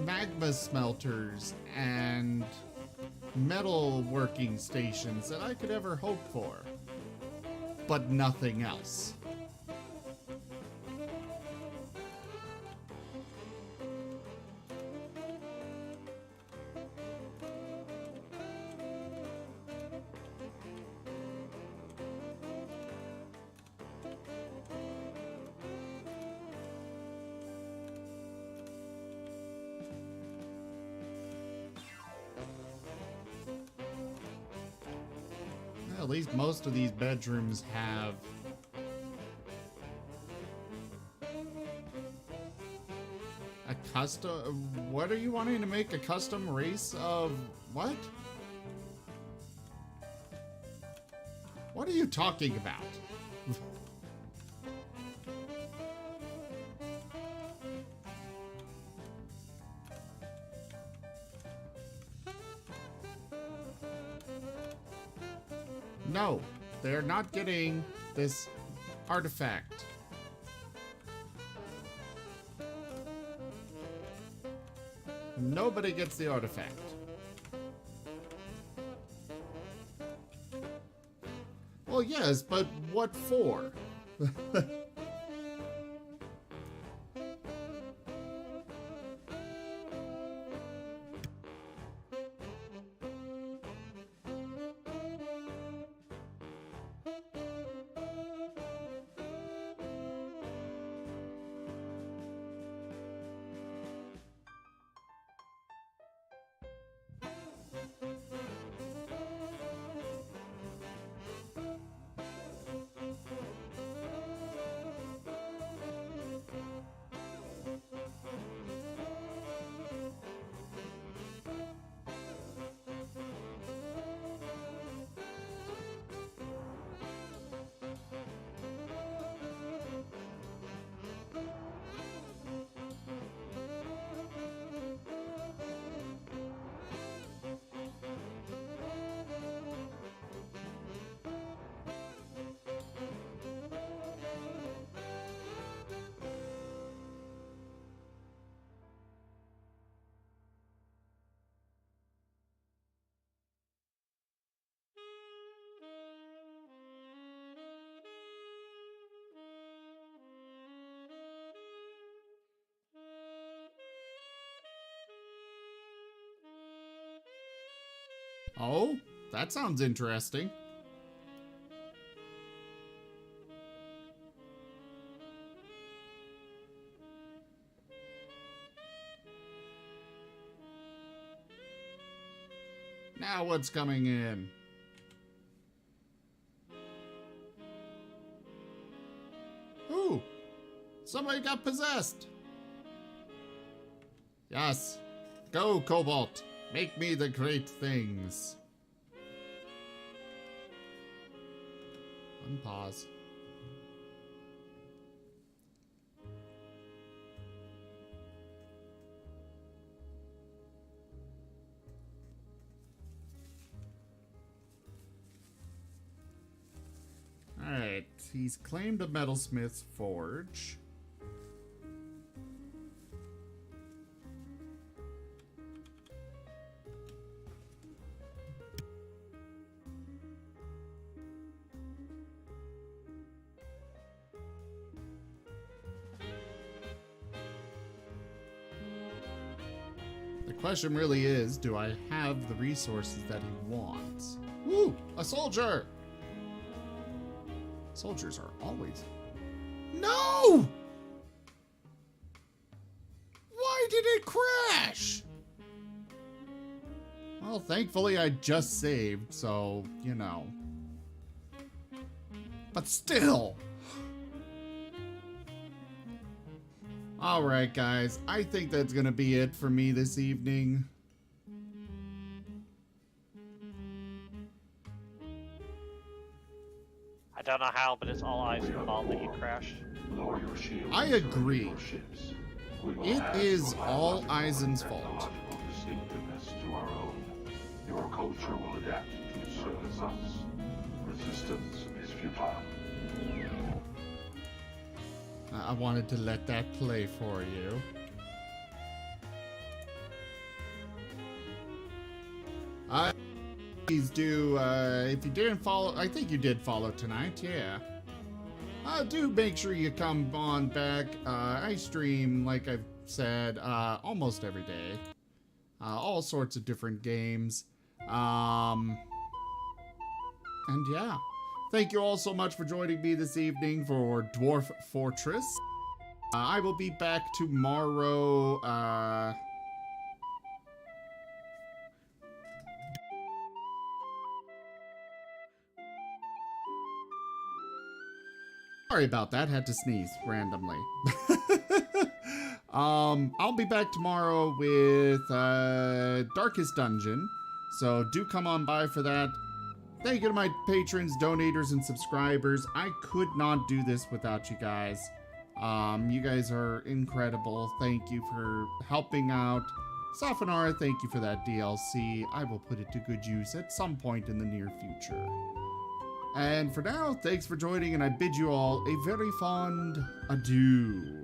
Magma smelters and metal working stations that I could ever hope for. But nothing else. At least most of these bedrooms have a custom... What are you wanting to make a custom race of... What? What are you talking about? No, they're not getting this artifact. Nobody gets the artifact. Well, yes, but what for? Oh, that sounds interesting. Now what's coming in? Ooh! Somebody got possessed! Yes. Go, Kobold. Make me the great things. Unpause. Alright, he's claimed a metalsmith's forge. The question really is, do I have the resources that he wants? Woo! A soldier! Soldiers are always... No! Why did it crash? Well, thankfully I just saved, so, you know. But still! Alright, guys. I think that's gonna be it for me this evening. I don't know how, but it's all eyes fault that you crashed. Lower your shields. I agree. Your ships. We will It add is your all biological Eisen's and fault. technological distinctiveness to our own. Your culture will adapt to service us. Resistance is futile. I wanted to let that play for you. Please do, if you didn't follow, I think you did follow tonight, yeah. Do make sure you come on back. I stream, like I've said, almost every day. All sorts of different games. And yeah. Thank you all so much for joining me this evening for Dwarf Fortress. I will be back tomorrow. Sorry about that. Had to sneeze randomly. I'll be back tomorrow with Darkest Dungeon. So do come on by for that. Thank you to my patrons, donators, and subscribers. I could not do this without you guys. You guys are incredible. Thank you for helping out. Safanara, thank you for that DLC. I will put it to good use at some point in the near future. And for now, thanks for joining, and I bid you all a very fond adieu.